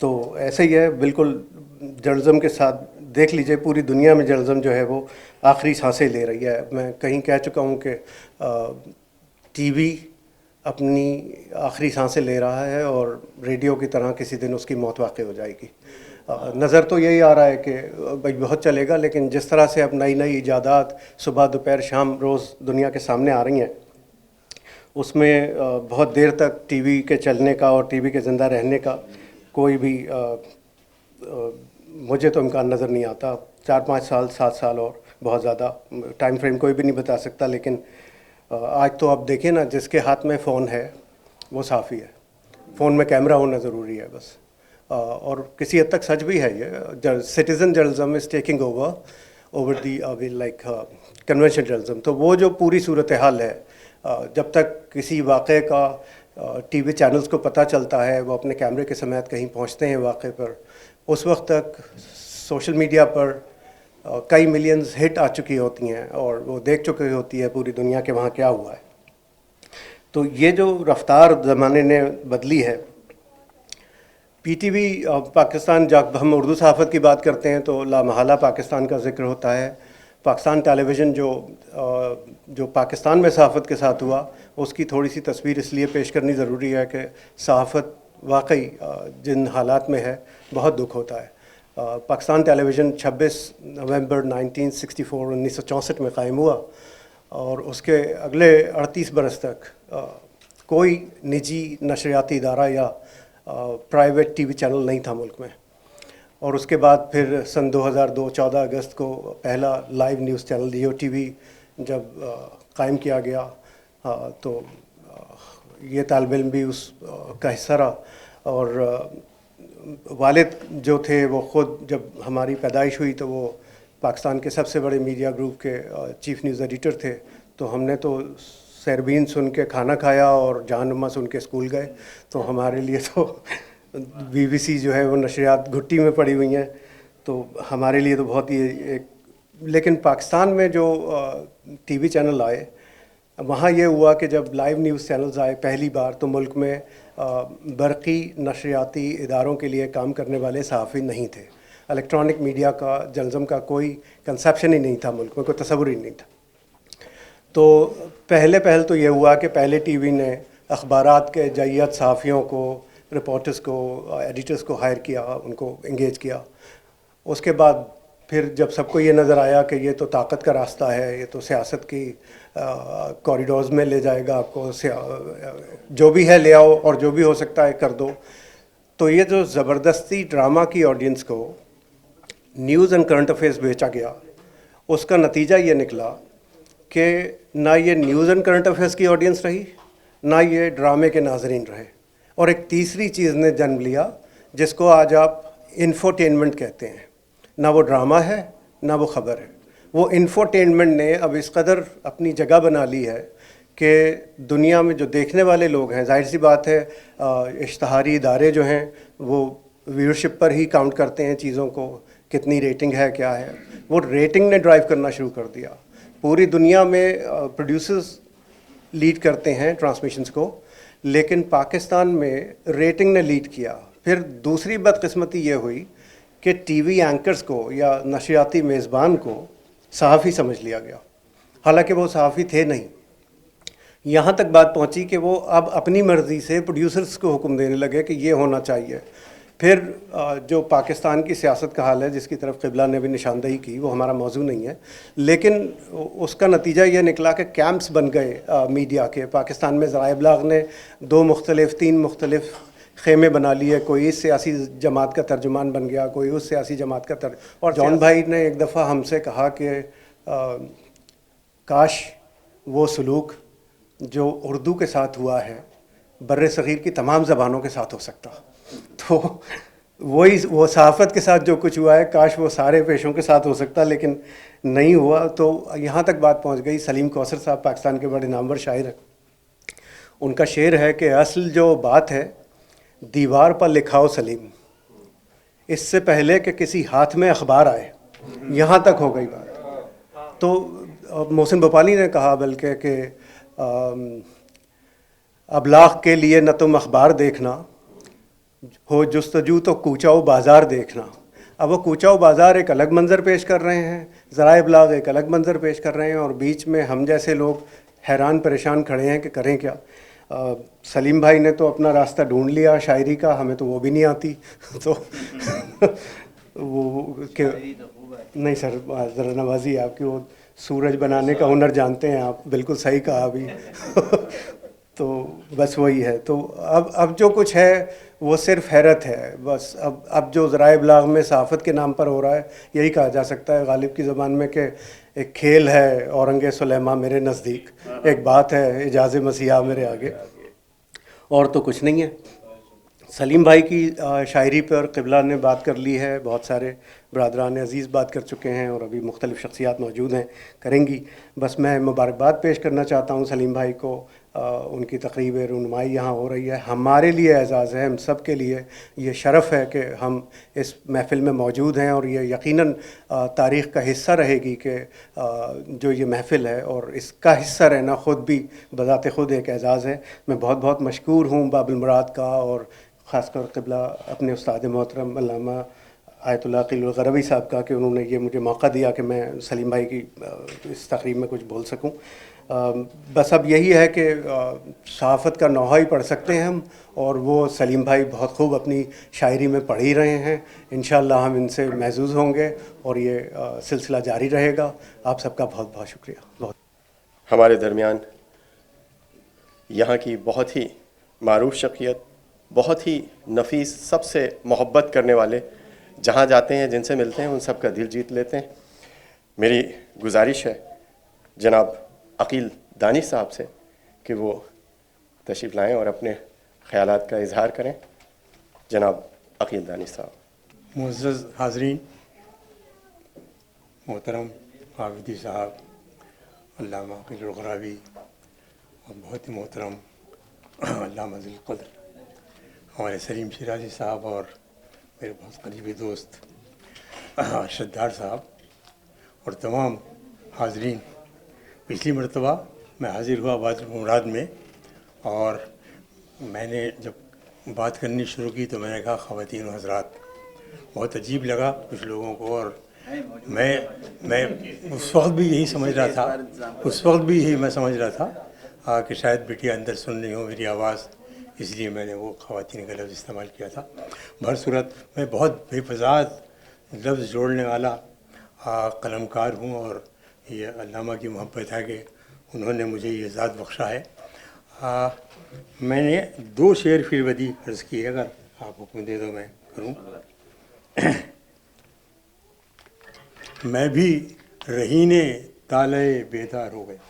Speaker 11: تو ایسے ہی ہے بالکل جرنلزم کے ساتھ. دیکھ لیجئے پوری دنیا میں جرنلزم جو ہے وہ آخری سانسیں لے رہی ہے. میں کہیں کہہ چکا ہوں کہ ٹی وی اپنی آخری سانسیں لے رہا ہے اور ریڈیو کی طرح کسی دن اس کی موت واقع ہو جائے گی. نظر تو یہی آ رہا ہے کہ بھائی بہت چلے گا، لیکن جس طرح سے اب نئی نئی ایجادات صبح دوپہر شام روز دنیا کے سامنے آ رہی ہیں، اس میں بہت دیر تک ٹی وی کے چلنے کا اور ٹی وی کے زندہ رہنے کا کوئی بھی مجھے تو امکان نظر نہیں آتا. 4-5 سال 7 سال اور بہت زیادہ ٹائم فریم کوئی بھی نہیں بتا سکتا. لیکن آج تو آپ دیکھیں نا، جس کے ہاتھ میں فون ہے وہ صحافی ہے. فون میں کیمرہ ہونا ضروری ہے بس. اور کسی حد تک سچ بھی ہے یہ. Citizen journalism is taking over the like convention journalism. تو وہ جو پوری صورتحال ہے، جب تک کسی واقعے کا ٹی وی چینلز کو پتہ چلتا ہے، وہ اپنے کیمرے کے سمیت کہیں پہنچتے ہیں واقعے پر، اس وقت تک سوشل میڈیا پر کئی ملینز ہٹ آ چکی ہوتی ہیں اور وہ دیکھ چکی ہوتی ہے پوری دنیا کے وہاں کیا ہوا ہے. تو یہ جو رفتار زمانے نے بدلی ہے. پی ٹی وی پاکستان، جب ہم اردو صحافت کی بات کرتے ہیں تو لامحالہ پاکستان کا ذکر ہوتا ہے. پاکستان ٹیلی ویژن جو پاکستان میں صحافت کے ساتھ ہوا، اس کی تھوڑی سی تصویر اس لیے پیش کرنی ضروری ہے کہ صحافت واقعی جن حالات میں ہے بہت دکھ ہوتا ہے. پاکستان ٹیلی ویژن 26 نومبر 1964 میں قائم ہوا اور اس کے اگلے 38 برس تک کوئی نجی نشریاتی ادارہ یا پرائیویٹ ٹی وی چینل نہیں تھا ملک میں. اور اس کے بعد پھر سن 2002 14 اگست کو پہلا live news channel Geo T V جب قائم کیا گیا تو یہ طالب علم بھی اس کا حصہ رہا. اور والد جو تھے وہ خود جب ہماری پیدائش ہوئی تو وہ پاکستان کے سب سے بڑے میڈیا گروپ کے چیف نیوز ایڈیٹر تھے. تو ہم نے تو سیربین سن کے کھانا کھایا اور جہان نما سن کے اسکول گئے. تو ہمارے لیے تو بی بی سی جو ہے وہ نشریات گھٹی میں پڑی ہوئی ہیں. تو ہمارے لیے تو بہت ہی ایک. لیکن پاکستان میں جو ٹی وی چینل آئے، وہاں یہ ہوا کہ جب لائیو نیوز چینلز آئے پہلی بار تو ملک میں برقی نشریاتی اداروں کے لیے کام کرنے والے صحافی نہیں تھے. الیکٹرانک میڈیا کا، جرنلزم کا کوئی کنسیپشن ہی نہیں تھا ملک میں، کوئی تصور ہی نہیں تھا. تو پہل تو یہ ہوا کہ پہلے ٹی وی نے اخبارات کے جیت صحافیوں کو، رپورٹرز کو، ایڈیٹرز کو ہائر کیا، ان کو انگیج کیا. اس کے بعد پھر جب سب کو یہ نظر آیا کہ یہ تو طاقت کا راستہ ہے، یہ تو سیاست کی کوریڈورز میں لے جائے گا آپ کو، جو بھی ہے لے آؤ اور جو بھی ہو سکتا ہے کر دو. تو یہ جو زبردستی ڈرامہ کی آڈینس کو نیوز اینڈ کرنٹ افیئرز بیچا گیا، اس کا نتیجہ یہ نکلا کہ نہ یہ نیوز اینڈ کرنٹ افیئرز کی آڈینس رہی، نہ یہ ڈرامے کے ناظرین رہے. اور ایک تیسری چیز نے جنم لیا جس کو آج آپ انفوٹینمنٹ کہتے ہیں. نہ وہ ڈرامہ ہے نہ وہ خبر ہے. وہ انفوٹینمنٹ نے اب اس قدر اپنی جگہ بنا لی ہے کہ دنیا میں جو دیکھنے والے لوگ ہیں، ظاہر سی بات ہے اشتہاری ادارے جو ہیں وہ ویورشپ پر ہی کاؤنٹ کرتے ہیں چیزوں کو، کتنی ریٹنگ ہے کیا ہے. وہ ریٹنگ نے ڈرائیو کرنا شروع کر دیا. پوری دنیا میں پروڈیوسرز لیڈ کرتے ہیں ٹرانسمیشنز کو، لیکن پاکستان میں ریٹنگ نے لیڈ کیا. پھر دوسری بدقسمتی یہ ہوئی کہ ٹی وی اینکرز کو یا نشریاتی میزبان کو صحافی سمجھ لیا گیا، حالانکہ وہ صحافی تھے نہیں. یہاں تک بات پہنچی کہ وہ اب اپنی مرضی سے پروڈیوسرز کو حکم دینے لگے کہ یہ ہونا چاہیے. پھر جو پاکستان کی سیاست کا حال ہے، جس کی طرف قبلہ نے بھی نشاندہی کی، وہ ہمارا موضوع نہیں ہے، لیکن اس کا نتیجہ یہ نکلا کہ کیمپس بن گئے میڈیا کے. پاکستان میں ذرائع ابلاغ نے 3 مختلف خیمے بنا لیے. کوئی اس سیاسی جماعت کا ترجمان بن گیا، کوئی اس سیاسی جماعت کا اور جان بھائی نے ایک دفعہ ہم سے کہا کہ کاش وہ سلوک جو اردو کے ساتھ ہوا ہے بر صغیر کی تمام زبانوں کے ساتھ ہو سکتا. تو وہ صحافت کے ساتھ جو کچھ ہوا ہے کاش وہ سارے پیشوں کے ساتھ ہو سکتا، لیکن نہیں ہوا. تو یہاں تک بات پہنچ گئی. سلیم کوثر صاحب پاکستان کے بڑے نامور شاعر ہیں. ان کا شعر ہے کہ اصل جو بات ہے دیوار پر لکھاؤ سلیم، اس سے پہلے کہ کسی ہاتھ میں اخبار آئے. یہاں تک ہو گئی بات. تو محسن بھوپالی نے کہا بلکہ کہ ابلاغ کے لیے نہ تم اخبار دیکھنا، ہو جستجو تو کوچہ و بازار دیکھنا. اب وہ کوچہ و بازار ایک الگ منظر پیش کر رہے ہیں, ذرائع ابلاغ ایک الگ منظر پیش کر رہے ہیں, اور بیچ میں ہم جیسے لوگ حیران پریشان کھڑے ہیں کہ کریں کیا. سلیم بھائی نے تو اپنا راستہ ڈھونڈ لیا شاعری کا, ہمیں تو وہ بھی نہیں آتی. تو وہ کہ نہیں سر, ذرا نوازی آپ کی, وہ سورج بنانے کا ہنر جانتے ہیں آپ, بالکل صحیح کہا ابھی. تو بس وہی ہے. تو اب جو کچھ ہے وہ صرف حیرت ہے بس. اب جو ذرائع ابلاغ میں صحافت کے نام پر ہو رہا ہے, یہی کہا جا سکتا ہے غالب کی زبان میں کہ ایک کھیل ہے اورنگ سلیماں میرے نزدیک, ایک بات ہے اعجاز مسیحا میرے آگے, اور تو کچھ نہیں ہے. سلیم بھائی کی شاعری پر قبلہ نے بات کر لی ہے, بہت سارے برادران عزیز بات کر چکے ہیں, اور ابھی مختلف شخصیات موجود ہیں کریں گی. بس میں مبارکباد پیش کرنا چاہتا ہوں سلیم بھائی کو. ان کی تقریب رونمائی یہاں ہو رہی ہے, ہمارے لیے اعزاز ہے, ہم سب کے لیے یہ شرف ہے کہ ہم اس محفل میں موجود ہیں, اور یہ یقیناً تاریخ کا حصہ رہے گی کہ جو یہ محفل ہے, اور اس کا حصہ رہنا خود بھی بذات خود ایک اعزاز ہے. میں بہت بہت مشکور ہوں باب المراد کا, اور خاص کر قبلہ اپنے استاد محترم علامہ آیت اللہ قیل الغروی صاحب کا کہ انہوں نے یہ مجھے موقع دیا کہ میں سلیم بھائی کی اس تقریب میں کچھ بول سکوں. بس اب یہی ہے کہ صحافت کا نوحہ ہی پڑھ سکتے ہیں ہم, اور وہ سلیم بھائی بہت خوب اپنی شاعری میں پڑھ ہی رہے ہیں. انشاءاللہ ہم ان سے محظوظ ہوں گے, اور یہ سلسلہ جاری رہے گا. آپ سب کا بہت بہت شکریہ.
Speaker 2: ہمارے درمیان یہاں کی بہت ہی معروف شخصیت, بہت ہی نفیس, سب سے محبت کرنے والے, جہاں جاتے ہیں جن سے ملتے ہیں ان سب کا دل جیت لیتے ہیں. میری گزارش ہے جناب عقیل دانش صاحب سے کہ وہ تشریف لائیں اور اپنے خیالات کا اظہار کریں. جناب عقیل دانش صاحب.
Speaker 12: معزز حاضرین, محترم حافظی صاحب, علامہ عقیل الغراوی, اور بہت ہی محترم علامہ ذی القدر ہمارے سلیم شیرازی صاحب, اور میرے بہت قریبی دوست شدار صاحب, اور تمام حاضرین. پچھلی مرتبہ میں حاضر ہوا باب المراد میں, اور میں نے جب بات کرنی شروع کی تو میں نے کہا خواتین و حضرات. بہت عجیب لگا کچھ لوگوں کو, اور میں اس وقت بھی یہی سمجھ رہا تھا کہ شاید بیٹی اندر سن رہی ہوں میری آواز, اس لیے میں نے وہ خواتین کا لفظ استعمال کیا تھا. بہرصورت میں بہت بے فضاد لفظ جوڑنے والا قلم کار ہوں, اور یہ علامہ کی محبت ہے کہ انہوں نے مجھے یہ ذات بخشا ہے. میں نے 2 شعر فی البدیہہ عرض کیے, اگر آپ حکم دے دو میں کروں. میں بھی رہینے طالع بیدار ہو گیا,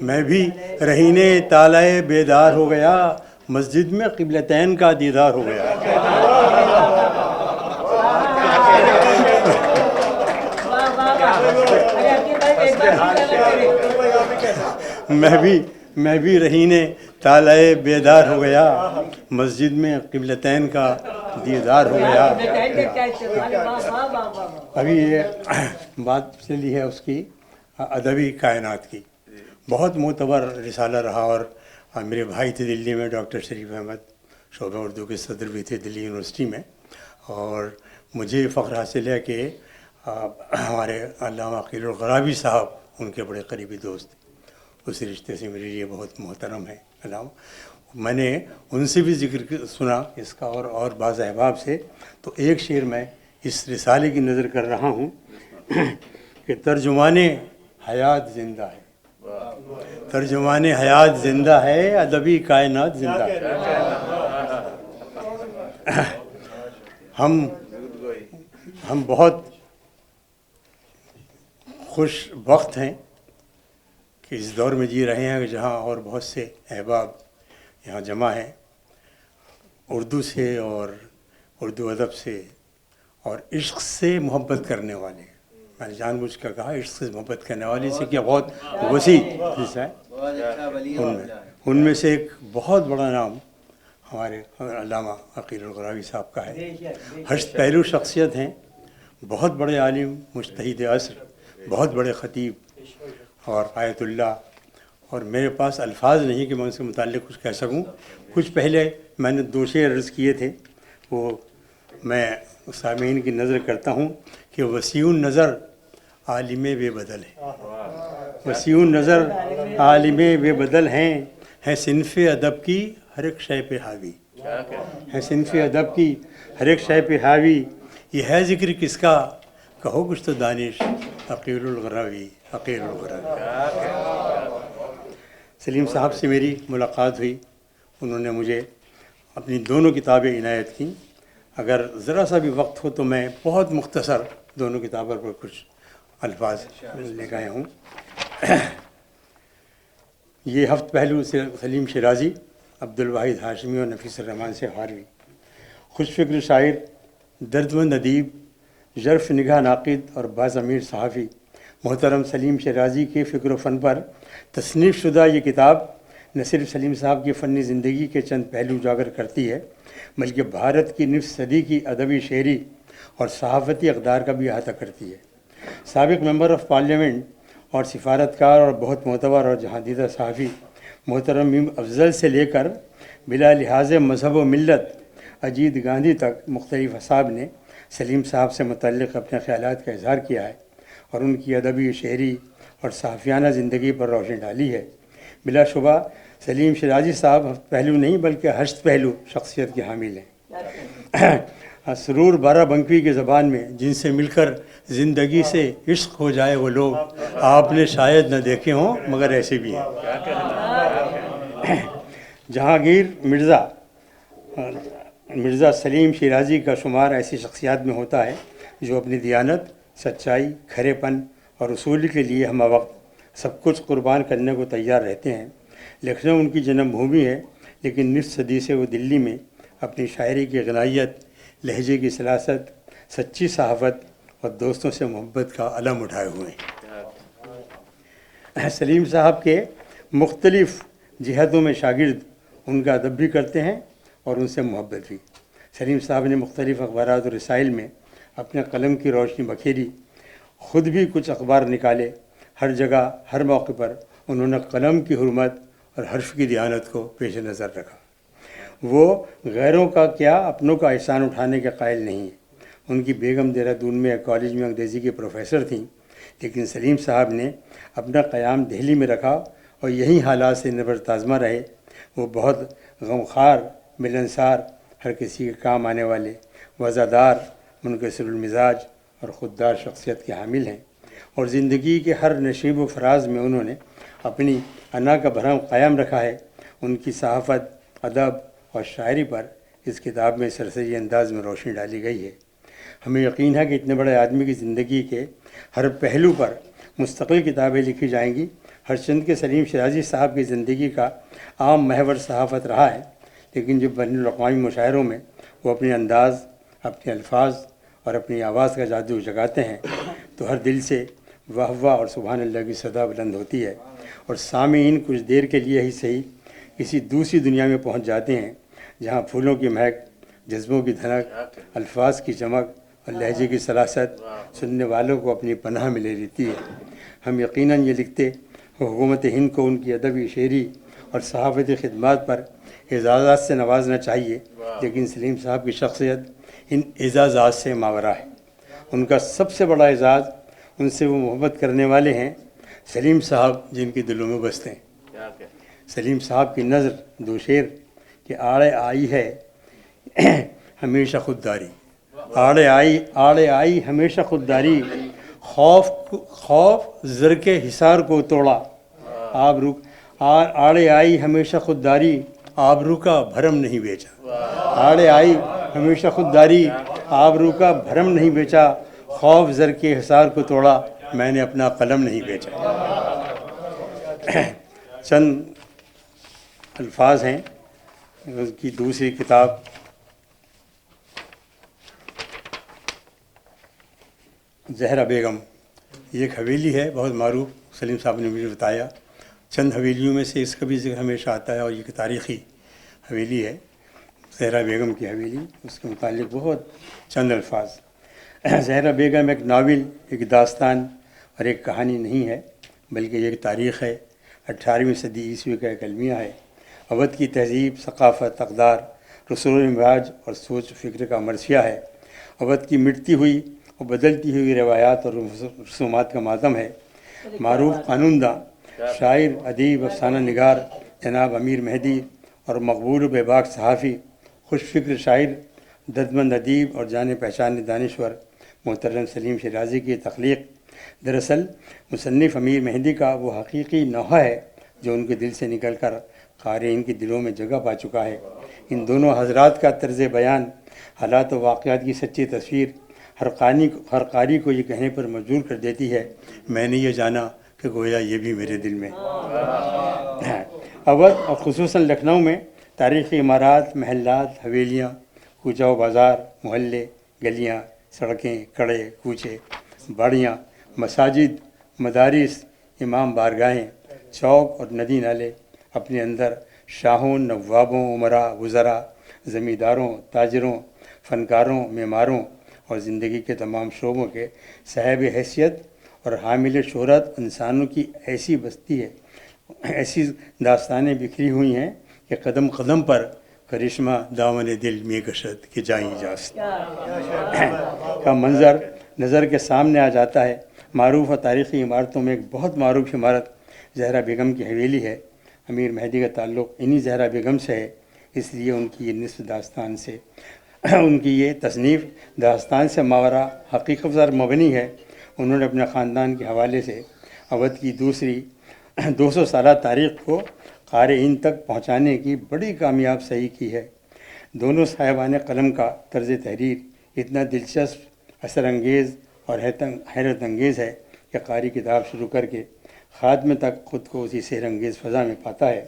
Speaker 12: میں بھی رہینے طالع بیدار ہو گیا, مسجد میں قبلتین کا دیدار ہو گیا. میں بھی رہینے طالع بیدار ہو گیا, مسجد میں قبلتین کا دیدار ہو گیا. ابھی یہ بات چلی ہے اس کی ادبی کائنات کی. بہت معتبر رسالہ رہا, اور میرے بھائی تھے دلی میں, ڈاکٹر شریف احمد, شعبہ اردو کے صدر بھی تھے دلی یونیورسٹی میں, اور مجھے فخر حاصل ہے کہ ہمارے علامہ عقیل الغراوی صاحب ان کے بڑے قریبی دوست. اس رشتے سے میرے لیے بہت محترم ہے علامہ. میں نے ان سے بھی ذکر سنا اس کا, اور بعض احباب سے. تو ایک شعر میں اس رسالے کی نظر کر رہا ہوں کہ ترجمان حیات زندہ ہے, ترجمان حیات زندہ ہے, ادبی کائنات زندہ ہے. ہم بہت خوش وقت ہیں کہ اس دور میں جی رہے ہیں کہ جہاں اور بہت سے احباب یہاں جمع ہیں, اردو سے اور اردو ادب سے اور عشق سے محبت کرنے والے. میں نے جان بوجھ کر کہا عشق سے محبت کرنے والے سے کیا بہت وسیع حصہ ہے. ان میں سے ایک بہت بڑا نام ہمارے علامہ عقیل الغراوی صاحب کا ہے. ہشت پہلو شخصیت ہیں, بہت بڑے عالم, مجتہد عصر, بہت بڑے خطیب, اور آیت اللہ اور میرے پاس الفاظ نہیں کہ میں ان سے متعلق کچھ کہہ سکوں. کچھ پہلے میں نے 2 شعر عرض کیے تھے، وہ میں سامعین کی نظر کرتا ہوں کہ وسیع النظر عالم بے بدل ہے. وسیع النظر عالم بے بدل ہیں صنف ادب کی ہر ایک شے پہ حاوی. ہے صنف ادب کی ہر ایک شے پہ حاوی. یہ ہے ذکر کس کا کہو کچھ تو دانش عقیل الغراوی. عقیل الغراوی. سلیم صاحب سے میری ملاقات ہوئی، انہوں نے مجھے اپنی دونوں کتابیں عنایت کیں. اگر ذرا سا بھی وقت ہو تو میں بہت مختصر دونوں کتابوں پر کچھ الفاظ لے کے آیا ہوں. یہ ہفت پہلو سلیم شیرازی، عبدالواحد ہاشمی اور نفیس الرحمان سے ہاروی. خوش فکر شاعر، دردمند ادیب، ژرف نگاہ ناقد اور باز امیر صحافی محترم سلیم شیرازی کے فکر و فن پر تصنیف شدہ یہ کتاب نہ صرف سلیم صاحب کی فنی زندگی کے چند پہلو اجاگر کرتی ہے، بلکہ بھارت کی نصف صدی کی ادبی شعری اور صحافتی اقدار کا بھی احاطہ کرتی ہے. سابق ممبر آف پارلیمنٹ اور سفارتکار اور بہت معتبر اور جہاندیدہ صحافی محترم م افضل سے لے کر بلا لحاظ مذہب و ملت اجیت گاندھی تک مختلف اصحاب نے سلیم صاحب سے متعلق اپنے خیالات کا اظہار کیا ہے اور ان کی ادبی، شعری اور صحافیانہ زندگی پر روشنی ڈالی ہے. بلا شبہ سلیم شیرازی صاحب پہلو نہیں بلکہ 8 پہلو شخصیت کے حامل ہیں. سرور بارہ بنکوی کی زبان میں جن سے مل کر زندگی سے عشق ہو جائے وہ لوگ آپ نے شاید نہ دیکھے ہوں مگر ایسے بھی ہیں. جہانگیر مرزا سلیم شیرازی کا شمار ایسی شخصیات میں ہوتا ہے جو اپنی دیانت، سچائی، کھرے پن اور اصول کے لیے ہمہ وقت سب کچھ قربان کرنے کو تیار رہتے ہیں. لکھنؤ ان کی جنم بھومی ہے، لیکن نصف صدی سے وہ دلی میں اپنی شاعری کی غنائیت، لہجے کی سلاست، سچی صحافت اور دوستوں سے محبت کا علم اٹھائے ہوئے ہیں. سلیم صاحب کے مختلف جہتوں میں شاگرد ان کا ادب بھی کرتے ہیں اور ان سے محبت بھی. سلیم صاحب نے مختلف اخبارات اور رسائل میں اپنے قلم کی روشنی بکھیری، خود بھی کچھ اخبار نکالے. ہر جگہ ہر موقع پر انہوں نے قلم کی حرمت اور حرف کی دیانت کو پیش نظر رکھا. وہ غیروں کا کیا اپنوں کا احسان اٹھانے کے قائل نہیں ہیں. ان کی بیگم دہرادون میں ایک کالج میں انگریزی کی پروفیسر تھیں، لیکن سلیم صاحب نے اپنا قیام دہلی میں رکھا اور یہی حالات سے نبرد آزما رہے. وہ بہت غمخوار، ملنسار، ہر کسی کے کام آنے والے، وزادار، منکسر المزاج اور خوددار شخصیت کے حامل ہیں، اور زندگی کے ہر نشیب و فراز میں انہوں نے اپنی انا کا بھرم قائم رکھا ہے. ان کی صحافت، ادب اور شاعری پر اس کتاب میں سرسری انداز میں روشنی ڈالی گئی ہے. ہمیں یقین ہے کہ اتنے بڑے آدمی کی زندگی کے ہر پہلو پر مستقل کتابیں لکھی جائیں گی. ہرچند کے سلیم شیرازی صاحب کی زندگی کا عام محور صحافت رہا ہے، لیکن جب بین الاقوامی مشاعروں میں وہ اپنے انداز، اپنے الفاظ اور اپنی آواز کا جادو جگاتے ہیں تو ہر دل سے واہ واہ اور سبحان اللہ کی صدا بلند ہوتی ہے، اور سامعین کچھ دیر کے لیے ہی صحیح کسی دوسری دنیا میں پہنچ جاتے ہیں جہاں پھولوں کی مہک، جذبوں کی دھنک، الفاظ کی چمک اور لہجے کی سلاست سننے والوں کو اپنی پناہ میں لے لیتی ہے. ہم یقیناً یہ لکھتے حکومت ہند کو ان کی ادبی، شعری اور صحافتی خدمات پر اعزازات سے نوازنا چاہیے، لیکن سلیم صاحب کی شخصیت ان اعزازات سے ماورا ہے. ان کا سب سے بڑا اعزاز ان سے وہ محبت کرنے والے ہیں سلیم صاحب جن کی دلوں میں بستے ہیں. سلیم صاحب کی نظر 2 شعر کہ آڑے آئی ہے ہمیشہ خودداری، آڑے آئی ہمیشہ خودداری، خوف زر کے حصار کو توڑا، آڑے آئی ہمیشہ خودداری، آبرو کا بھرم نہیں بیچا. آڑے آئی ہمیشہ خودداری، آبرو کا بھرم نہیں بیچا، خوف زر کے حصار کو توڑا، میں نے اپنا قلم نہیں بیچا. چند الفاظ ہیں اس کی دوسری کتاب زہرا بیگم. یہ ایک حویلی ہے بہت معروف، سلیم صاحب نے مجھے بتایا. چند حویلیوں میں سے اس کا بھی ذکر ہمیشہ آتا ہے اور یہ تاریخی حویلی ہے زہرا بیگم کی حویلی. اس کے متعلق بہت چند الفاظ. زہرا بیگم ایک ناول، ایک داستان اور ایک کہانی نہیں ہے، بلکہ یہ ایک تاریخ ہے. 18ویں صدی عیسوی کا ایک المیہ ہے۔ اودھ کی تہذیب، ثقافت، اقدار، رسوم رواج اور سوچ فکر کا مرثیہ ہے۔ اودھ کی مٹتی ہوئی اور بدلتی ہوئی روایات اور رسومات کا ماتم ہے۔ معروف قانون داں، شاعر، ادیب، افسانہ نگار جناب امیر مہدی اور مقبول و بے باک صحافی، خوش فکر شاعر، دردمند ادیب اور جانے پہچانے دانشور محترم سلیم شیرازی کی تخلیق دراصل مصنف امیر مہدی کا وہ حقیقی نوحہ ہے جو ان کے دل سے نکل کر قارئین کے دلوں میں جگہ پا چکا ہے۔ ان دونوں حضرات کا طرز بیان، حالات و واقعات کی سچی تصویر ہر قاری کو یہ کہنے پر مجبور کر دیتی ہے، میں نے یہ جانا کہ گویا یہ بھی میرے دل میں۔ اودھ اور خصوصاً لکھنؤ میں تاریخی عمارات، محلات، حویلیاں، کوچہ و بازار، محلے، گلیاں، سڑکیں، کڑے، کوچے، باڑیاں، مساجد، مدارس، امام بارگاہیں، چوک اور ندی نالے اپنے اندر شاہوں، نوابوں، عمراء، وزراء، زمینداروں، تاجروں، فنکاروں، معماروں اور زندگی کے تمام شعبوں کے صاحب حیثیت اور حامل شہرت انسانوں کی ایسی بستی ہے، ایسی داستانیں بکھری ہوئی ہیں کہ قدم قدم پر کرشمہ دامن دل میں کشد کہ جائیں جاست کا منظر نظر کے سامنے آ جاتا ہے۔ معروف اور تاریخی عمارتوں میں ایک بہت معروف عمارت زہرا بیگم کی حویلی ہے۔ امیر مہدی کا تعلق انہی زہرا بیگم سے ہے، اس لیے ان کی یہ نصف داستان سے ان کی یہ تصنیف داستان سے ماورا حقیقت پر مبنی ہے۔ انہوں نے اپنے خاندان کے حوالے سے اودھ کی دوسری 200 سالہ تاریخ کو قارئین تک پہنچانے کی بڑی کامیاب صحیح کی ہے۔ دونوں صاحبان قلم کا طرز تحریر اتنا دلچسپ، اثر انگیز اور حیرت انگیز ہے کہ قاری کتاب شروع کر کے خاتمے تک خود کو اسی سحر انگیز فضا میں پاتا ہے۔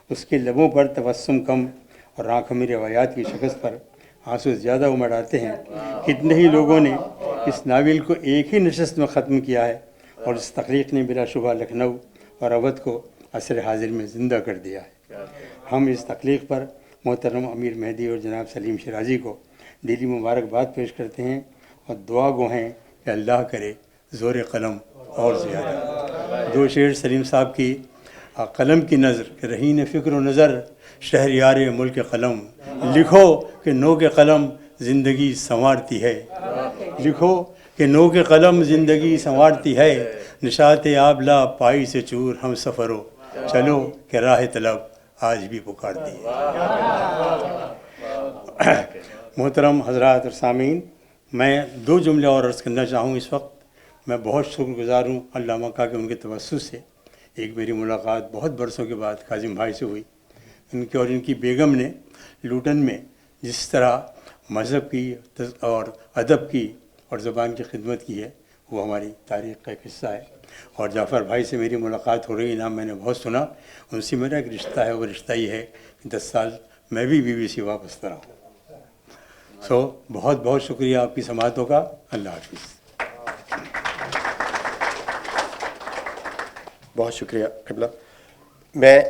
Speaker 12: اس کے لبوں پر تبسم کم اور آنکھوں میں روایات کی شکست پر آنسو زیادہ امڑ آتے ہیں۔ کتنے ہی لوگوں نے اس ناول کو ایک ہی نشست میں ختم کیا ہے اور اس تخلیق نے بلا شبہ لکھنؤ اور اودھ کو عصر حاضر میں زندہ کر دیا ہے۔ ہم اس تخلیق پر محترم امیر مہدی اور جناب سلیم شیرازی کو دلی مبارکباد پیش کرتے ہیں اور دعا گو ہیں کہ اللہ کرے زور قلم اور زیادہ۔ دو شعر سلیم صاحب کی قلم کی نظر کہ رہین فکر و نظر شہریار ملک قلم، لکھو کہ نو کے قلم زندگی سنوارتی ہے، لکھو کہ نو کے قلم زندگی سنوارتی ہے، نشاط آبلا پائی سے چور ہم سفرو، چلو کہ راہ طلب آج بھی پکارتی ہے۔ محترم حضرات اور سامعین، میں 2 جملے اور عرض کرنا چاہوں اس وقت۔ میں بہت شکر گزار ہوں علامہ کا کہ ان کے توسط سے ایک میری ملاقات بہت برسوں کے بعد کاظم بھائی سے ہوئی۔ ان کی اور ان کی بیگم نے لوٹن میں جس طرح مذہب کی اور ادب کی اور زبان کی خدمت کی ہے وہ ہماری تاریخ کا ایک حصہ ہے۔ اور جعفر بھائی سے میری ملاقات ہو رہی، نام میں نے بہت سنا، ان سے میرا ایک رشتہ ہے، وہ رشتہ یہ ہے کہ 10 سال میں بھی BBC واپس رہا ہوں۔ بہت بہت شکریہ آپ کی سماعتوں کا۔ اللہ حافظ۔
Speaker 2: بہت شکریہ قبلہ۔ میں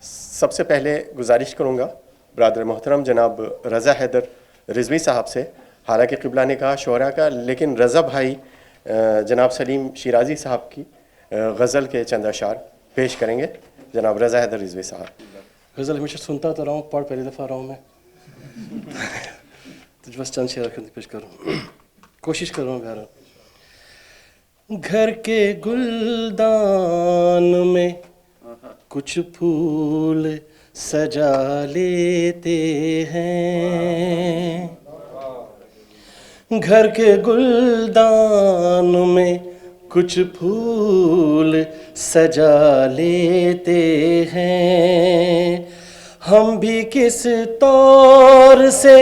Speaker 2: سب سے پہلے گزارش کروں گا برادر محترم جناب رضا حیدر رضوی صاحب سے، حالانکہ قبلہ نے کہا شعراء کا، لیکن رضا بھائی جناب سلیم شیرازی صاحب کی غزل کے چند اشعار پیش کریں گے۔ جناب رضا حیدر رضوی صاحب۔
Speaker 13: غزل ہمیشہ سنتا تو رہا ہوں، پڑھ پہلی دفعہ رہا ہوں میں، تو بس چند شعر پیش کروں، کوشش کر رہا ہوں بہرحال۔ گھر کے گلدان میں کچھ پھول سجا لیتے ہیں، گھر کے گلدان میں کچھ پھول سجا لیتے ہیں، ہم بھی کس طور سے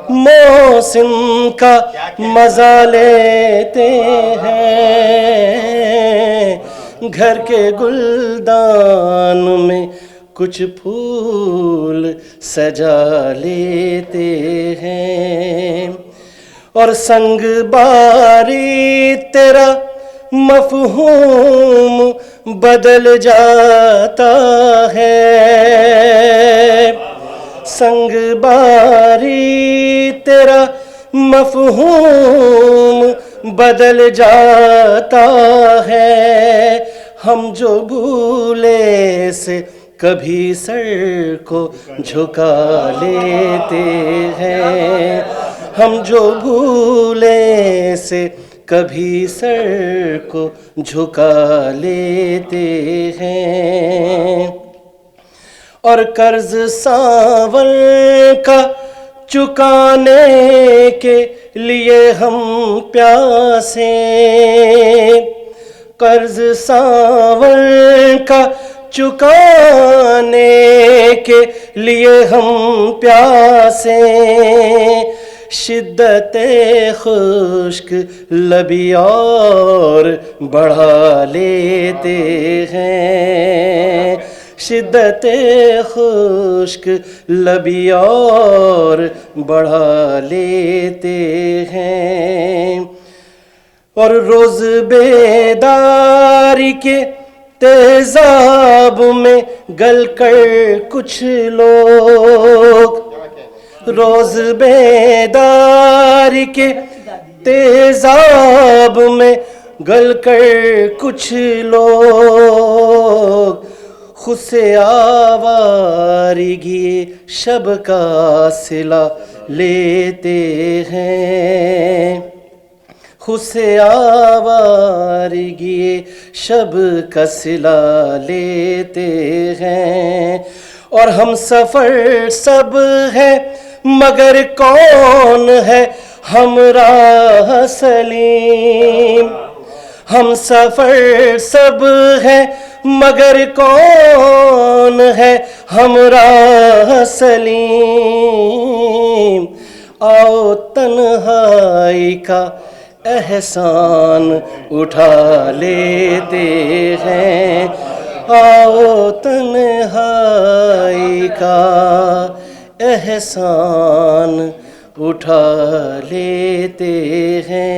Speaker 13: موسم کا مزہ لیتے ہیں، گھر کے گلدان میں کچھ پھول سجا لیتے ہیں، اور سنگ باری تیرا مفہوم بدل جاتا ہے، سنگ باری تیرا مفہوم بدل جاتا ہے، ہم جو بھولے سے کبھی سر کو جھکا لیتے ہیں، ہم جو بھولے سے کبھی سر کو جھکا لیتے ہیں، اور قرض ساور کا چکانے کے لیے ہم پیاسے، قرض ساور کا چکانے کے لیے ہم پیاسے، شدت خشک لبی اور بڑھا لیتے ہیں، شدت خشک لبی اور بڑھا لیتے ہیں، اور روز بیداری کے تیزاب میں گل کر کچھ لوگ، روز بیداری کے تیزاب میں گل کر کچھ لوگ خود سے آوارگی شب کا صلہ لیتے ہیں، خود سے آوارگی شب کا صلہ لیتے ہیں، اور ہم سفر سب ہے مگر کون ہے ہمراہ سلیم، ہم سفر سب ہے مگر کون ہے ہمراہ سلیم، آؤ تنہائی کا احسان اٹھا لیتے ہیں، آؤ تنہائی کا احسان اٹھا لیتے ہیں،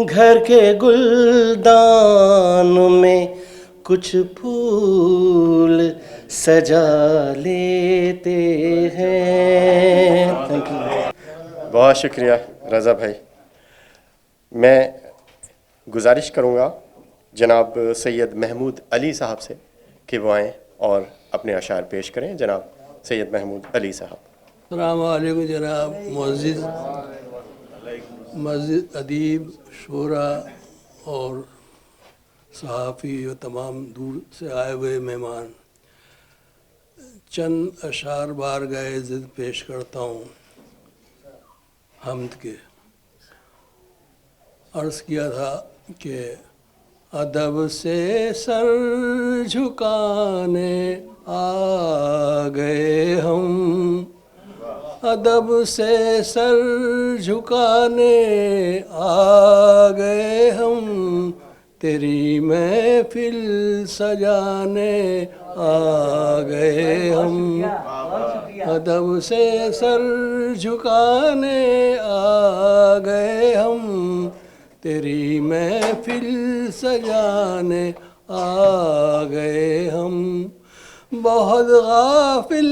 Speaker 13: گھر کے گلدان میں کچھ پھول سجا لیتے ہیں۔
Speaker 2: بہت شکریہ رضا بھائی۔ میں گزارش کروں گا جناب سید محمود علی صاحب سے کہ وہ آئیں اور اپنے اشعار پیش کریں۔ جناب سید محمود علی صاحب۔
Speaker 14: السلام علیکم جناب معزز ادیب، شعراء اور صحافی و تمام دور سے آئے ہوئے مہمان، چند اشعار بارگاہ عزت پیش کرتا ہوں حمد کے۔ عرض کیا تھا کہ ادب سے سر جھکانے آ گئے ہم، ادب سے سر جھکانے آ گئے ہم، تیری محفل سجانے آ گئے ہم، ادب سے سر جھکانے آ گئے ہم، تیری محفل سجانے آ گئے ہم، بہت غافل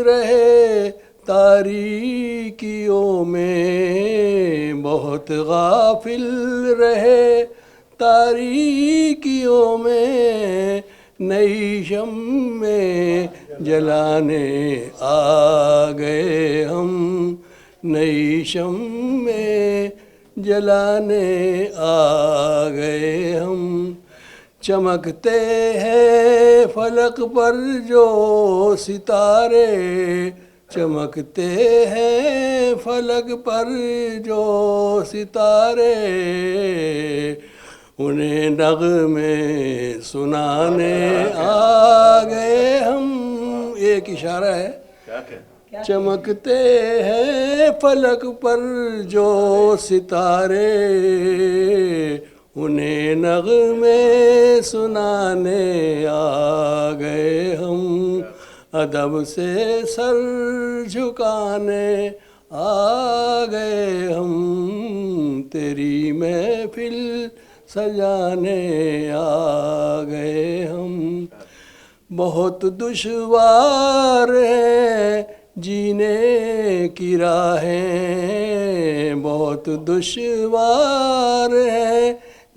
Speaker 14: رہے تاریکیوں میں، بہت غافل رہے تاریکیوں میں، نئی شمع جلانے آ گئے ہم، نئی شمع جلانے آ گئے ہم، چمکتے ہیں فلک پر جو ستارے، چمکتے ہیں فلک پر جو ستارے، انہیں نغمے سنانے آ گئے ہم۔ ایک اشارہ ہے، چمکتے ہیں فلک پر جو ستارے، انہیں نغمے سنانے آ گئے ہم، ادب سے سر جھکانے آ گئے ہم، تیری محفل سجانے آ گئے ہم، بہت دشوار ہے جینے کی راہیں، بہت دشوار ہے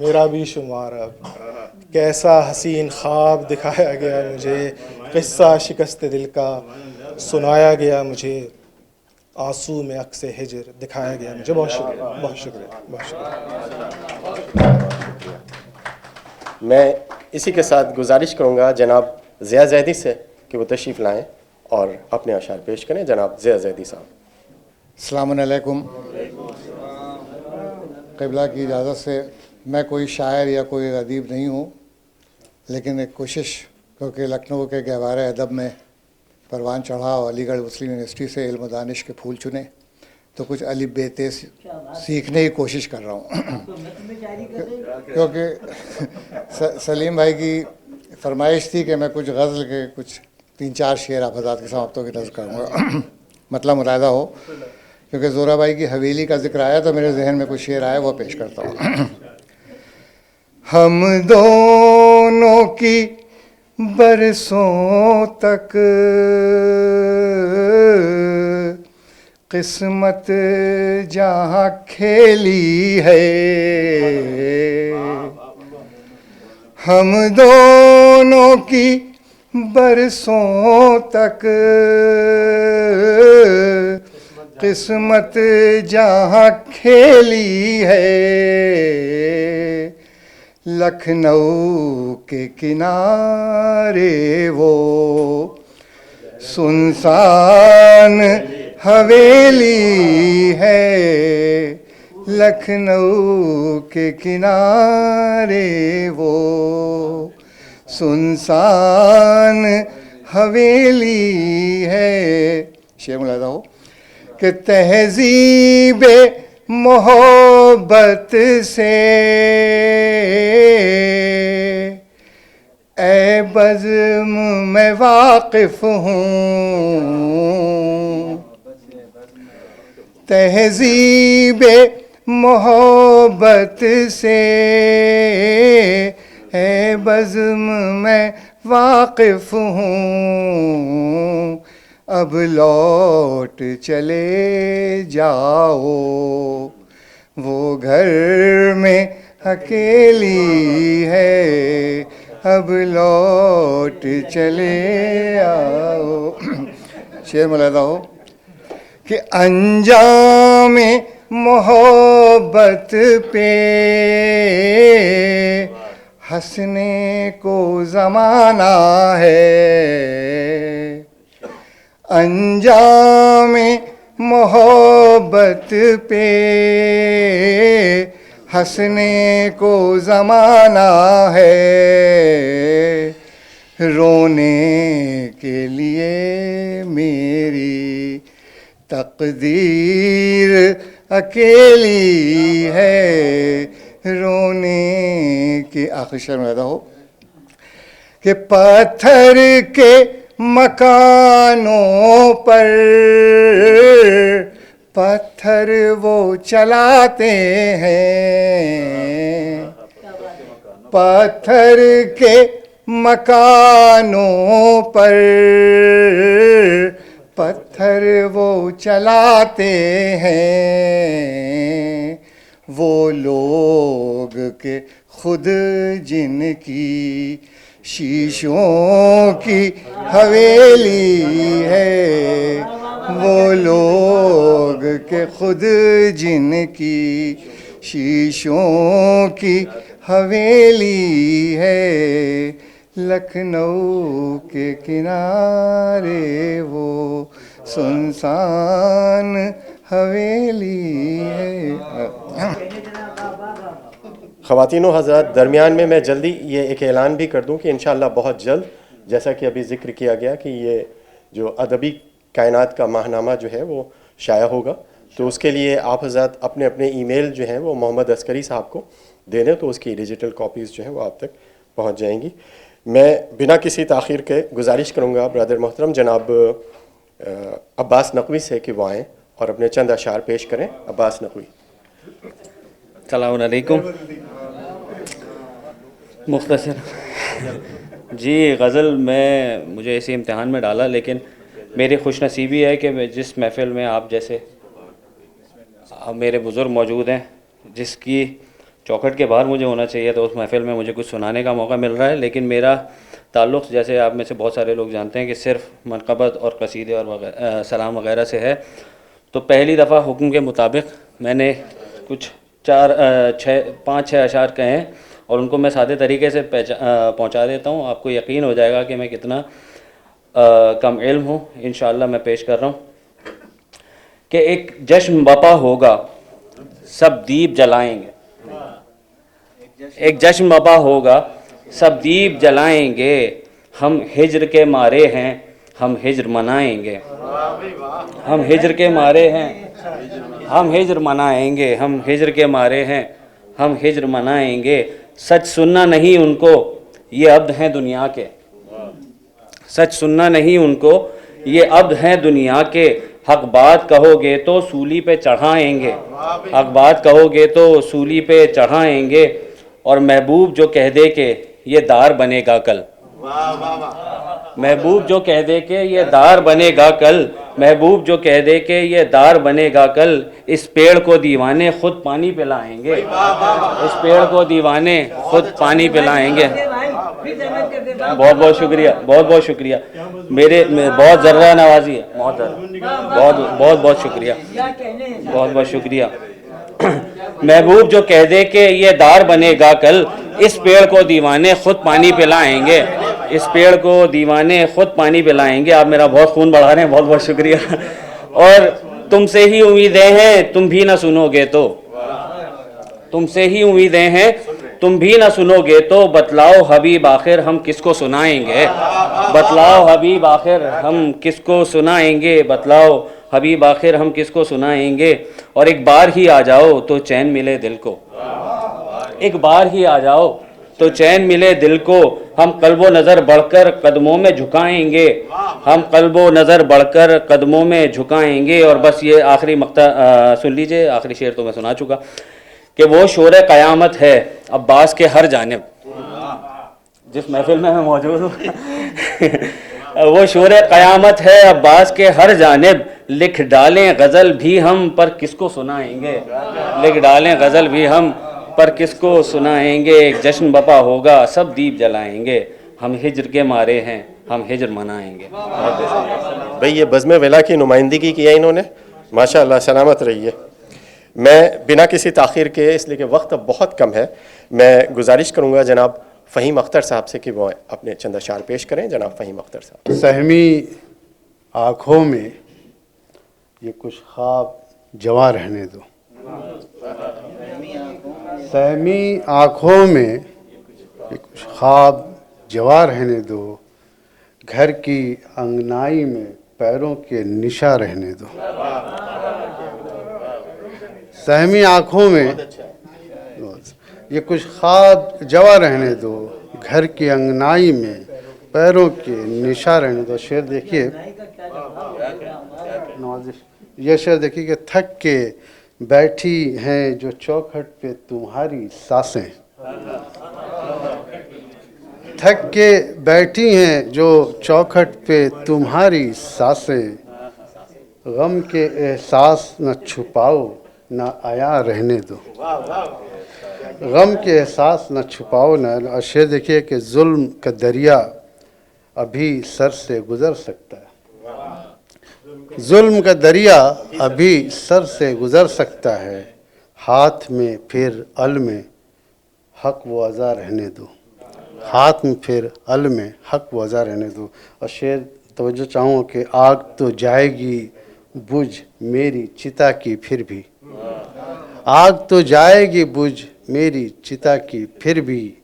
Speaker 15: میرا بھی شمار اب، کیسا حسین خواب دکھایا گیا مجھے، قصہ شکست دل کا سنایا گیا مجھے، آنسو میں عکس ہجر دکھایا گیا مجھے. بہت شکریہ، بہت شکریہ، بہت شکریہ.
Speaker 2: میں اسی کے ساتھ گزارش کروں گا جناب ضیاء زیدی سے کہ وہ تشریف لائیں اور اپنے اشعار پیش کریں. جناب ضیاء زیدی صاحب.
Speaker 16: السلام علیکم. قبلہ کی اجازت سے میں کوئی شاعر یا کوئی ادیب نہیں ہوں، لیکن ایک کوشش، کیونکہ لکھنؤ کے گہوارہ ادب میں پروان چڑھا اور علی گڑھ مسلم یونیورسٹی سے علم و دانش کے پھول چنے، تو کچھ الف بے تے سیکھنے کی کوشش کر رہا ہوں. کیونکہ سلیم بھائی کی فرمائش تھی کہ میں کچھ غزل کے کچھ 3-4 شعر آپ حضرات کے سامنے کی نظر کروں گا، مطلب ملاحظہ ہو. کیونکہ زورا بھائی کی حویلی کا ذکر آیا تو میرے ذہن میں کچھ شعر آیا، وہ پیش کرتا ہوں. ہم دونوں کی برسوں تک قسمت جہاں کھیلی ہے، ہم دونوں کی برسوں تک قسمت جہاں کھیلی ہے، لکھنؤ کے کنارے وہ سنسان حویلی ہے، لکھنؤ کے کنارے وہ سنسان حویلی ہے. شعر ملاحظہ ہو کہ تہذیب محبت سے اے بزم میں واقف ہوں، تہذیب محبت سے اے بزم میں واقف ہوں، اب لوٹ چلے جاؤ وہ گھر میں اکیلی ہے، اب لوٹ چلے آؤ. شعر ملاحظہ ہو کہ انجام محبت پہ ہنسنے کو زمانہ ہے، انجام محبت پہ ہنسنے کو زمانہ ہے، رونے کے لیے میری تقدیر اکیلی ہے، رونے کے آخر شعر میں ہو کہ پتھر کے مکانوں پر پتھر وہ چلاتے ہیں، پتھر کے مکانوں پر پتھر وہ چلاتے ہیں، وہ لوگ کہ خود جن کی شیشوں کی حویلی ہے، وہ لوگ کہ خود جن کی شیشوں کی حویلی ہے، لکھنؤ کے کنارے وہ سنسان حویلی ہے.
Speaker 2: خواتین و حضرات، درمیان میں جلدی یہ ایک اعلان بھی کر دوں کہ انشاءاللہ بہت جلد، جیسا کہ ابھی ذکر کیا گیا کہ یہ جو ادبی کائنات کا ماہنامہ جو ہے وہ شائع ہوگا، تو اس کے لیے آپ حضرات اپنے اپنے ای میل جو ہیں وہ محمد عسکری صاحب کو دے دیں تو اس کی ڈیجیٹل کاپیز جو ہیں وہ آپ تک پہنچ جائیں گی. میں بنا کسی تاخیر کے گزارش کروں گا برادر محترم جناب عباس نقوی سے کہ وہ آئیں اور اپنے چند اشعار پیش کریں. عباس نقوی.
Speaker 17: السلام علیکم. مختصر جی، غزل میں مجھے اسی امتحان میں ڈالا، لیکن میری خوش نصیبی ہے کہ جس محفل میں آپ جیسے میرے بزرگ موجود ہیں، جس کی چوکھٹ کے باہر مجھے ہونا چاہیے تو اس محفل میں مجھے کچھ سنانے کا موقع مل رہا ہے، لیکن میرا تعلق جیسے آپ میں سے بہت سارے لوگ جانتے ہیں کہ صرف منقبت اور قصیدے اور سلام وغیرہ سے ہے. تو پہلی دفعہ حکم کے مطابق میں نے کچھ 5-6 اشعار کہے ہیں اور ان کو میں سادے طریقے سے پہنچا دیتا ہوں. آپ کو یقین ہو جائے گا کہ میں کتنا کم علم ہوں. انشاءاللہ میں پیش کر رہا ہوں کہ ایک جشن بپا ہوگا سب دیپ جلائیں گے. ایک جشن بپا ہوگا سب دیپ جلائیں گے، ہم ہجر کے مارے ہیں ہم ہجر منائیں گے. ہم ہجر کے مارے ہیں ہم ہجر منائیں گے. ہم ہجر کے مارے ہیں ہم ہجر منائیں گے. سچ سننا نہیں ان کو یہ عبد ہیں دنیا کے. سچ سننا نہیں ان کو یہ عبد ہیں دنیا کے. حق بات کہو گے تو سولی پہ چڑھائیں گے. حق بات کہو گے تو سولی پہ چڑھائیں گے. اور محبوب جو کہہ دے کہ یہ دار بنے گا کل. محبوب جو کہہ دے کہ یہ دار بنے گا کل. محبوب جو کہہ دے کہ یہ دار بنے گا کل. اس پیڑ کو دیوانے خود پانی پلائیں گے. اس پیڑ کو دیوانے خود پانی پلائیں گے. بہت بہت شکریہ، بہت بہت شکریہ. میرے بہت ذرہ نوازی ہے، بہت بہت شکریہ، بہت بہت شکریہ. محبوب جو کہہ دے کہ یہ دار بنے گا کل. اس پیڑ کو دیوانے خود پانی پلائیں گے. اس پیڑ کو دیوانے خود پانی پلائیں گے. آپ میرا بہت خون بڑھا رہے ہیں، بہت بہت شکریہ. اور تم سے ہی امیدیں ہیں تم بھی نہ سنو گے تو. تم سے ہی امیدیں ہیں تم بھی نہ سنو گے تو. بتلاؤ حبیب آخر ہم کس کو سنائیں گے. بتلاؤ حبیب آخر ہم کس کو سنائیں گے. بتلاؤ حبیب آخر ہم کس کو سنائیں گے. اور ایک بار ہی آ جاؤ تو چین ملے دل کو. ایک بار ہی آ جاؤ تو چین ملے دل کو. ہم قلب و نظر بڑھ کر قدموں میں جھکائیں گے. ہم قلب و نظر بڑھ کر قدموں میں جھکائیں گے. اور بس یہ آخری مقطع سن لیجئے. آخری شعر تو میں سنا چکا کہ وہ شور قیامت ہے عباس کے ہر جانب. جس محفل میں موجود ہوں وہ شور قیامت ہے عباس کے ہر جانب. لکھ ڈالیں غزل بھی ہم پر کس کو سنائیں گے. لکھ ڈالیں غزل بھی ہم پر کس کو سنائیں گے. ایک جشن بپا ہوگا سب دیپ جلائیں گے. ہم ہجر کے مارے ہیں ہم ہجر منائیں گے.
Speaker 2: بھئی یہ بزم ولا کی نمائندگی کیا انہوں نے، ماشاءاللہ سلامت رہیے. میں بنا کسی تاخیر کے، اس لیے کہ وقت اب بہت کم ہے، میں گزارش کروں گا جناب فہیم اختر صاحب سے کہ وہ اپنے چند اشعار پیش کریں. جناب فہیم اختر صاحب.
Speaker 6: سہمی آنکھوں میں یہ کچھ خواب جواں رہنے دو. سہمی آنکھوں میں یہ کچھ خواب جواں رہنے دو. گھر کی انگنائی میں پیروں کے نشاں رہنے دو. سہمی آنکھوں میں یہ کچھ خواب جواں رہنے دو. گھر کی انگنائی میں پیروں کے نشاں رہنے دو. شعر دیکھیے، یہ شعر دیکھیے کہ تھک کے بیٹھی ہیں جو چوکھٹ پہ تمہاری سانسیں. تھک کے بیٹھی ہیں جو چوکھٹ پہ تمہاری سانسیں. غم کے احساس نہ چھپاؤ نہ آیا رہنے دو. غم کے احساس نہ چھپاؤ نہ. اور شعر دیکھیے کہ ظلم کا دریا ابھی سر سے گزر سکتا ہے. ظلم کا دریا ابھی سر سے گزر سکتا ہے. ہاتھ میں پھر علم حق و عزا رہنے دو. ہاتھ میں پھر علم حق و عزا رہنے دو. اور شعر توجہ چاہوں کہ آگ تو جائے گی بجھ میری چتا کی پھر بھی. آگ تو جائے گی بجھ میری چتا کی پھر بھی.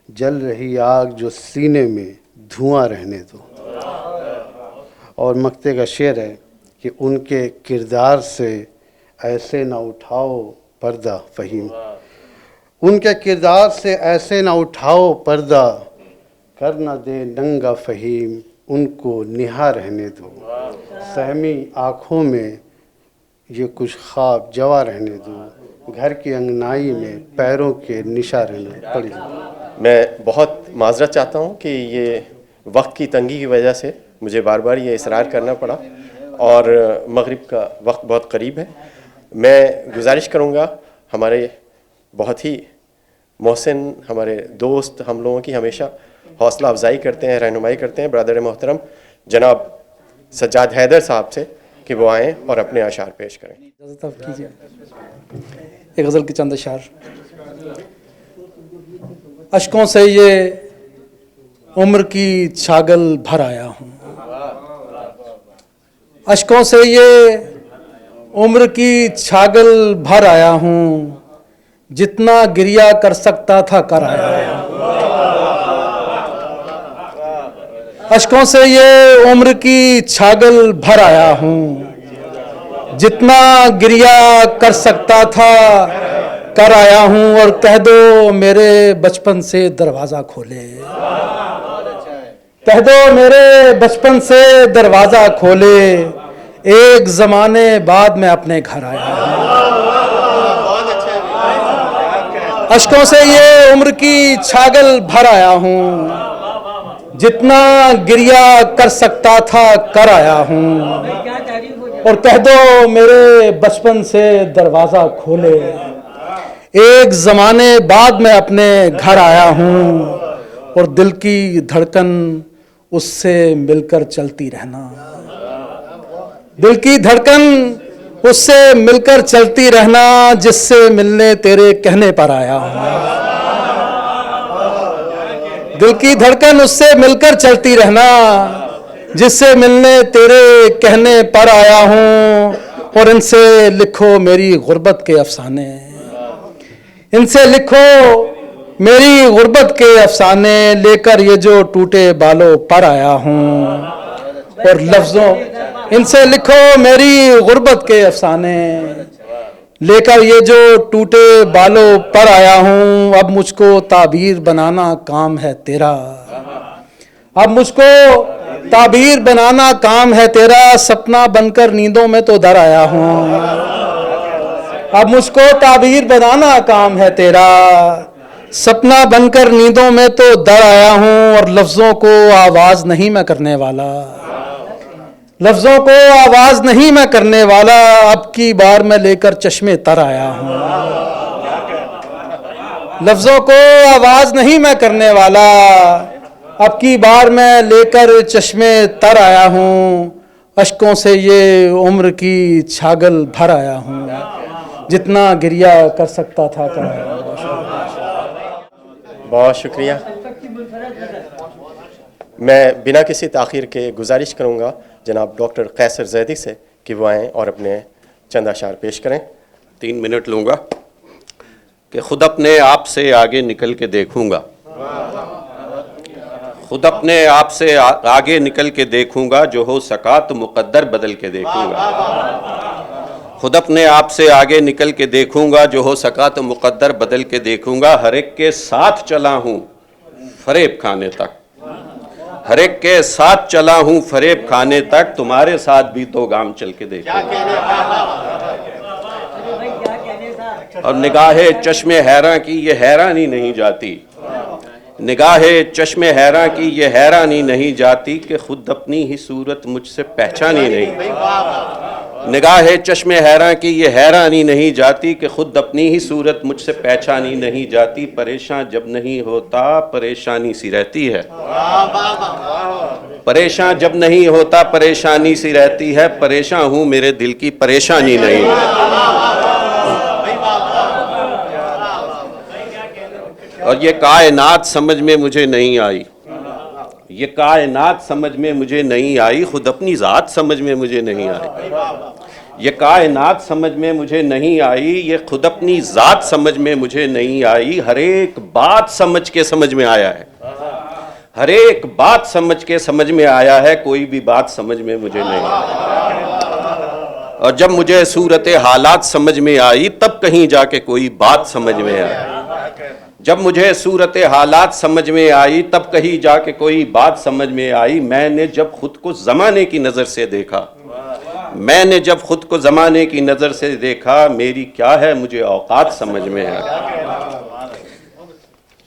Speaker 6: جل رہی آگ جو سینے میں دھواں رہنے دو. اور مقطع کا شعر ہے کہ ان کے کردار سے ایسے نہ اٹھاؤ پردہ فہیم. ان کے کردار سے ایسے نہ اٹھاؤ پردہ. کر نہ دے ننگا فہیم ان کو نہا رہنے دو. سہمی آنکھوں میں یہ کچھ خواب جواں رہنے دو. گھر کی انگنائی میں پیروں کے نشاں رہنے پڑی.
Speaker 2: میں بہت معذرت چاہتا ہوں کہ یہ وقت کی تنگی کی وجہ سے مجھے بار بار یہ اصرار کرنا پڑا اور مغرب کا وقت بہت قریب ہے. میں گزارش کروں گا ہمارے بہت ہی محسن ہمارے دوست ہم لوگوں کی ہمیشہ حوصلہ افزائی کرتے ہیں, رہنمائی کرتے ہیں. برادر محترم جناب سجاد حیدر صاحب سے کہ وہ آئیں اور اپنے اشعار پیش کریں.
Speaker 18: اجازت آپ کیجیے ایک غزل کے چند اشعار. اشکوں سے یہ عمر کی چھاگل بھر آیا ہوں, اشکوں سے یہ عمر کی چھاگل بھر آیا ہوں, جتنا گریا کر سکتا تھا کر آیا ہوں. اشکوں سے یہ عمر کی چھاگل بھر آیا ہوں, جتنا گریا کر سکتا تھا کر آیا ہوں. اور کہہ دو میرے بچپن سے دروازہ کھولے, کہہ دو میرے بچپن سے دروازہ کھولے, ایک زمانے بعد میں اپنے گھر آیا ہوں. اشکوں سے یہ عمر کی چھاگل بھر آیا ہوں, جتنا گریا کر سکتا تھا کر آیا ہوں. اور کہہ دو میرے بچپن سے دروازہ کھولے, ایک زمانے بعد میں اپنے گھر آیا ہوں. اور دل کی دھڑکن اس سے مل کر چلتی رہنا, دل کی دھڑکن اس سے مل کر چلتی رہنا, جس سے ملنے تیرے کہنے پر آیا ہوں. دل کی دھڑکن اس سے مل کر چلتی رہنا, جس سے ملنے تیرے کہنے پر آیا ہوں. اور ان سے لکھو میری غربت کے افسانے, ان سے لکھو میری غربت کے افسانے, لے کر یہ جو ٹوٹے بالوں پر آیا ہوں. اور لفظوں ان سے لکھو میری غربت کے افسانے, لے کر یہ جو ٹوٹے بالوں پر آیا ہوں. اب مجھ کو تعبیر بنانا کام ہے تیرا, اب مجھ کو تعبیر بنانا کام ہے تیرا, سپنا بن کر نیندوں میں تو در آیا ہوں. اب مجھ کو تعبیر بنانا کام ہے تیرا, سپنا بن کر نیندوں میں تو در آیا ہوں. اور لفظوں کو آواز نہیں میں کرنے والا, لفظوں کو آواز نہیں میں کرنے والا, اب کی بار میں لے کر چشمے تر آیا ہوں. لفظوں کو آواز نہیں میں کرنے والا, اب کی بار میں لے کر چشمے تر آیا ہوں. اشکوں سے یہ عمر کی چھاگل بھر آیا ہوں, جتنا گریا کر سکتا تھا کر آیا ہوں.
Speaker 2: بہت شکریہ. میں بنا کسی تاخیر کے گزارش کروں گا جناب ڈاکٹر قیصر زیدی سے کہ وہ آئیں اور اپنے چند اشعار پیش کریں.
Speaker 8: 3 منٹ لوں گا کہ خود اپنے آپ سے آگے نکل کے دیکھوں گا, خود اپنے آپ سے آگے نکل کے دیکھوں گا, جو ہو سکا تو مقدر بدل کے دیکھوں گا. خود اپنے آپ سے آگے نکل کے دیکھوں گا, جو ہو سکا تو مقدر بدل کے دیکھوں گا. ہر ایک کے ساتھ چلا ہوں فریب کھانے تک, ہر ایک کے ساتھ چلا ہوں فریب کھانے تک, تمہارے ساتھ بھی 2 گام چل کے دیکھوں گا. اور نگاہ چشم حیراں کی یہ حیرانی نہیں جاتی, نگاہ چشم حیراں کی یہ حیرانی نہیں جاتی, کہ خود اپنی ہی صورت مجھ سے پہچانی نہیں. نگاہ چشم حیراں کی یہ حیرانی نہیں جاتی, کہ خود اپنی ہی صورت مجھ سے پہچانی نہیں جاتی. پریشان جب نہیں ہوتا پریشانی سی رہتی ہے, پریشان جب نہیں ہوتا پریشانی سی رہتی ہے. پریشان ہوں میرے دل کی پریشانی نہیں. اور یہ کائنات سمجھ میں مجھے نہیں آئی, یہ کائنات سمجھ میں مجھے نہیں آئی, خود اپنی ذات سمجھ میں مجھے نہیں آئی. یہ کائنات سمجھ میں مجھے نہیں آئی, یہ خود اپنی ذات سمجھ میں مجھے نہیں آئی. ہر ایک بات سمجھ کے سمجھ میں آیا ہے, ہر ایک بات سمجھ کے سمجھ میں آیا ہے, کوئی بھی بات سمجھ میں مجھے نہیں آئی. اور جب مجھے صورت حالات سمجھ میں آئی تب کہیں جا کے کوئی بات سمجھ میں آئی. جب مجھے صورت حالات سمجھ میں آئی تب کہیں جا کے کوئی بات سمجھ میں آئی. میں نے جب خود کو زمانے کی نظر سے دیکھا, میں نے جب خود کو زمانے کی نظر سے دیکھا, میری کیا ہے مجھے اوقات سمجھ میں آئی.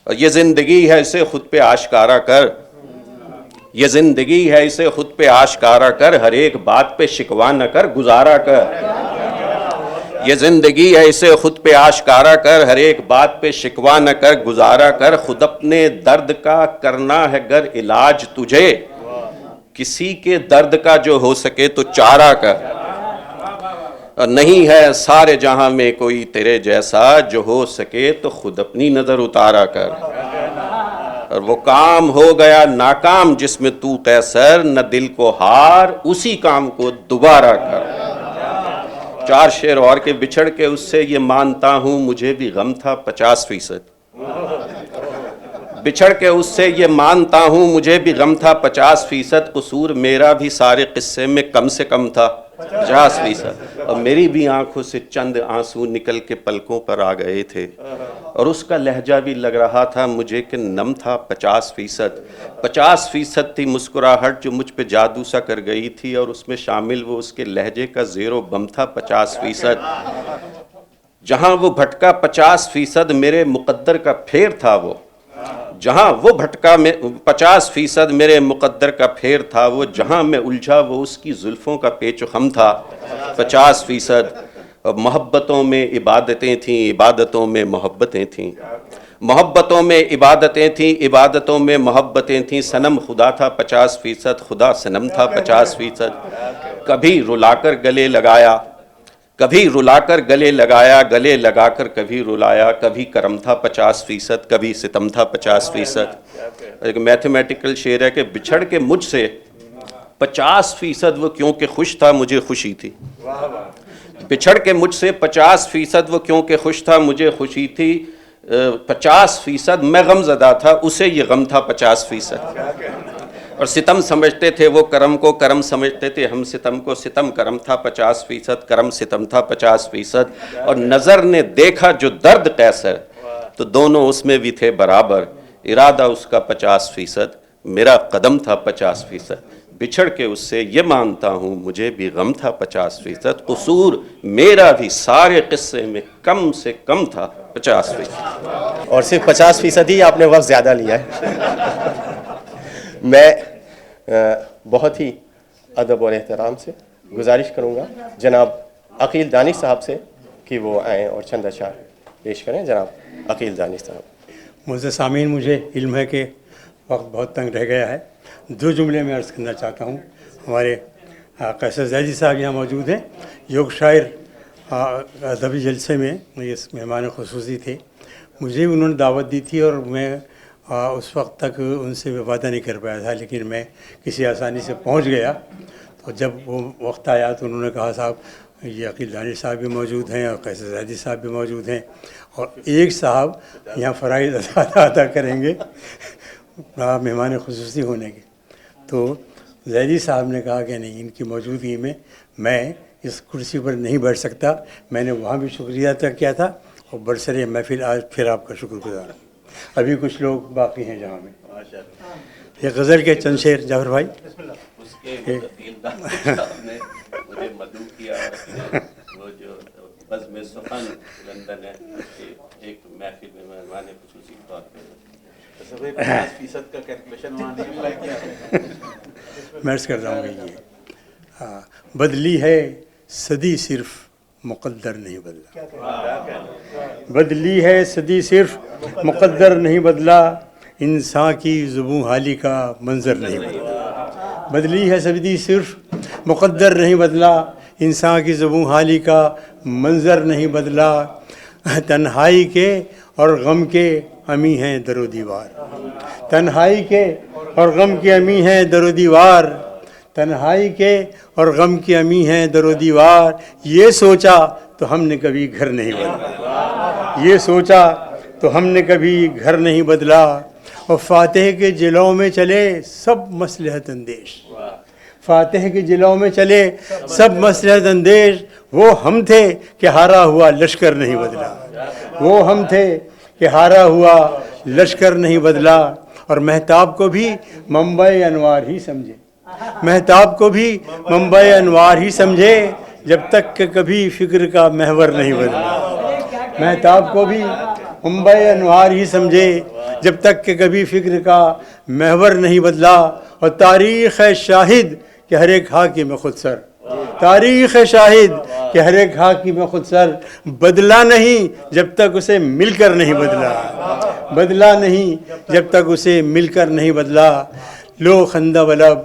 Speaker 8: اور یہ زندگی ہے اسے خود پہ آشکارا کر, یہ زندگی ہے اسے خود پہ آشکارا کر, ہر ایک بات پہ شکوا نہ کر گزارا کر. یہ زندگی ہے اسے خود پہ آشکارا کر، ہر ایک بات پہ شکوا نہ کر، گزارا کر، خود اپنے درد کا کرنا ہے گر علاج تجھے، کسی کے درد کا جو ہو سکے تو چارہ کر، اور نہیں ہے سارے جہاں میں کوئی تیرے جیسا، جو ہو سکے تو خود اپنی نظر اتارا کر، اور وہ کام ہو گیا ناکام جس میں تو قیصر، نہ دل کو ہار اسی کام کو دوبارہ کر۔ 4 شعر اور کے بچھڑ کے اس سے یہ مانتا ہوں مجھے بھی غم تھا 50%، بچھڑ کے اس سے یہ مانتا ہوں مجھے بھی غم تھا 50%، قصور میرا بھی سارے قصے میں کم سے کم تھا 50%، اور میری بھی آنکھوں سے چند آنسو نکل کے پلکوں پر آ گئے تھے، اور اس کا لہجہ بھی لگ رہا تھا مجھے کہ نم تھا 50%، 50% تھی مسکراہٹ جو مجھ پہ جادو سا کر گئی تھی، اور اس میں شامل وہ اس کے لہجے کا زیر و بم تھا 50%، جہاں وہ بھٹکا 50% میرے مقدر کا پھیر تھا وہ، جہاں وہ بھٹکا 50% میرے مقدر کا پھیر تھا وہ، جہاں میں الجھا وہ اس کی زلفوں کا پیچ و خم تھا 50%، اور محبتوں میں عبادتیں تھیں، عبادتوں میں محبتیں تھیں، محبتوں میں عبادتیں تھیں، عبادتوں میں محبتیں تھیں، صنم خدا تھا 50%، خدا صنم تھا 50%، کبھی رلا کر گلے لگایا، کبھی رلا کر گلے لگایا، گلے لگا کر کبھی رلایا، کبھی کرم تھا 50%، کبھی ستم تھا 50%۔ ایک میتھمیٹیکل شعر ہے کہ بچھڑ کے مجھ سے 50% وہ کیونکہ خوش تھا مجھے خوشی تھی، بچھڑ کے مجھ سے 50% وہ کیونکہ خوش تھا مجھے خوشی تھی، 50% میں غم زدہ تھا اسے یہ غم تھا 50%، اور ستم سمجھتے تھے وہ کرم کو، کرم سمجھتے تھے ہم ستم کو، ستم کرم تھا 50%، کرم ستم تھا 50%، اور نظر نے دیکھا جو درد قیصر تو دونوں اس میں بھی تھے برابر، ارادہ اس کا 50%، میرا قدم تھا 50%، بچھڑ کے اس سے یہ مانتا ہوں مجھے بھی غم تھا 50%، قصور میرا بھی سارے قصے میں کم سے کم تھا 50%۔
Speaker 2: اور صرف 50% ہی آپ نے وقت زیادہ لیا ہے۔ میں بہت ہی ادب اور احترام سے گزارش کروں گا جناب عقیل دانش صاحب سے کہ وہ آئیں اور چند اشعار پیش کریں۔ جناب عقیل دانش صاحب۔
Speaker 12: معزز سامعین، مجھے علم ہے کہ وقت بہت تنگ رہ گیا ہے، 2 جملے میں عرض کرنا چاہتا ہوں۔ ہمارے قیصر زیدی صاحب یہاں موجود ہیں، یوگ شاعر ادبی جلسے میں یہ مہمان خصوصی تھے، مجھے بھی انہوں نے دعوت دی تھی، اور میں اس وقت تک ان سے وعدہ نہیں کر پایا تھا، لیکن میں کسی آسانی سے پہنچ گیا۔ تو جب وہ وقت آیا تو انہوں نے کہا صاحب یہ عقیل دانش صاحب بھی موجود ہیں اور قیصر زیدی صاحب بھی موجود ہیں، اور ایک صاحب یہاں فرائض ادا کریں گے مہمان خصوصی ہونے کے۔ تو زیدی صاحب نے کہا کہ نہیں، ان کی موجودگی میں اس کرسی پر نہیں بیٹھ سکتا، میں نے وہاں بھی شکریہ ادا کیا تھا، اور برسر محفل آج پھر آپ کا شکر گزار ہوں۔ ابھی کچھ لوگ باقی ہیں جہاں میں۔ یہ غزل کے چند شعر جعفر بھائی۔
Speaker 8: اس کے نے مجھے مدعو کیا، وہ جو بزم سخن لندن ہے ایک محفل میں مہمان خصوصی طور پہ
Speaker 5: 50% کا کیلکولیشن وہاں نہیں اپلائی کیا۔
Speaker 12: میں عرض کر رہا ہوں کہ یہ بدلی ہے صدی صرف مقدر نہیں بدلا، بدلی ہے صدی صرف مقدر نہیں بدلا، انسان کی زبوں حالی کا منظر نہیں بدلا، بدلی ہے صدی صرف مقدر نہیں بدلا، انسان کی زبوں حالی کا منظر نہیں بدلا، تنہائی کے اور غم کے امی ہیں در و دیوار، تنہائی کے اور غم کے امی ہیں در و دیوار، تنہائی کے اور غم کی امی ہیں در و دیوار، یہ سوچا تو ہم نے کبھی گھر نہیں بدلا، یہ سوچا تو ہم نے کبھی گھر نہیں بدلا، اور فاتح کے جلوں میں چلے سب مصلحت اندیش، فاتح کے جلوں میں چلے سب مصلحت اندیش، وہ ہم تھے کہ ہارا ہوا لشکر نہیں بدلا، وہ ہم تھے کہ ہارا ہوا لشکر نہیں بدلا، اور مہتاب کو بھی منبع انوار ہی سمجھے، مہتاب کو بھی منبع انوار ہی سمجھے، جب تک کہ کبھی فکر کا محور نہیں بدلا، مہتاب کو بھی منبع انوار ہی سمجھے، جب تک کہ کبھی فکر کا محور نہیں بدلا، اور تاریخ ہے شاہد کہ ہر ایک حاکم خود سر تاریخ شاہد کہ ہر ایک خاکی میں خود سر بدلا نہیں جب تک اسے مل کر نہیں بدلا، بدلا نہیں جب تک اسے مل کر نہیں بدلا۔ لو خندہ بلب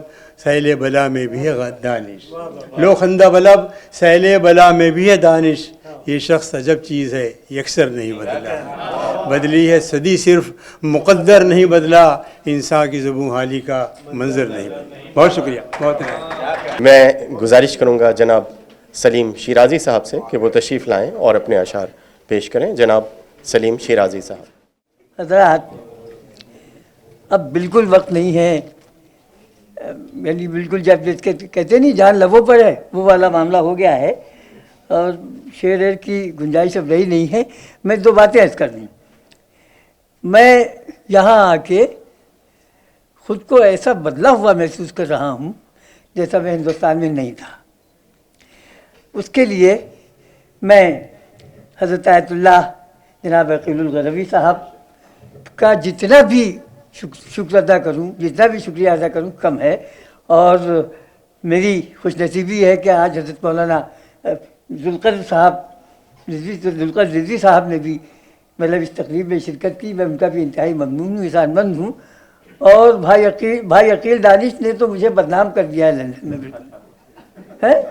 Speaker 12: سیل بلا میں بھی ہے دانش، لو خندہ بلب سیل بلا میں بھی ہے دانش، یہ شخص عجب چیز ہے یکسر نہیں بدلا، بدلی ہے صدی صرف مقدر نہیں بدلا، انسان کی زبوں حالی کا منظر نہیں بدلا۔ بہت شکریہ، بہت
Speaker 2: میں گزارش کروں گا جناب سلیم شیرازی صاحب سے کہ وہ تشریف لائیں اور اپنے اشعار پیش کریں۔ جناب سلیم شیرازی صاحب۔
Speaker 7: حضرات، اب بالکل وقت نہیں ہے، یعنی بالکل جب کہتے نہیں جان لبوں پر ہے وہ والا معاملہ ہو گیا ہے، اور شعر کی گنجائش اب رہی نہیں ہے۔ میں دو باتیں عرض کر دوں۔ میں یہاں آ کے خود کو ایسا بدلا ہوا محسوس کر رہا ہوں جیسا میں ہندوستان میں نہیں تھا۔ اس کے لیے میں حضرت آیت اللہ جناب عقیل الغروی صاحب کا جتنا بھی شکر ادا کروں، جتنا بھی شکریہ ادا کروں کم ہے، اور میری خوش نصیبی ہے کہ آج حضرت مولانا ذوالقدر صاحب ذوالقدر رضوی صاحب نے بھی مطلب اس تقریب میں شرکت کی۔ میں ان کا بھی انتہائی ممنون ہوں، احسان مند ہوں۔ اور بھائی عقیل دانش نے تو مجھے بدنام کر دیا ہے لندن میں، بالکل ہے،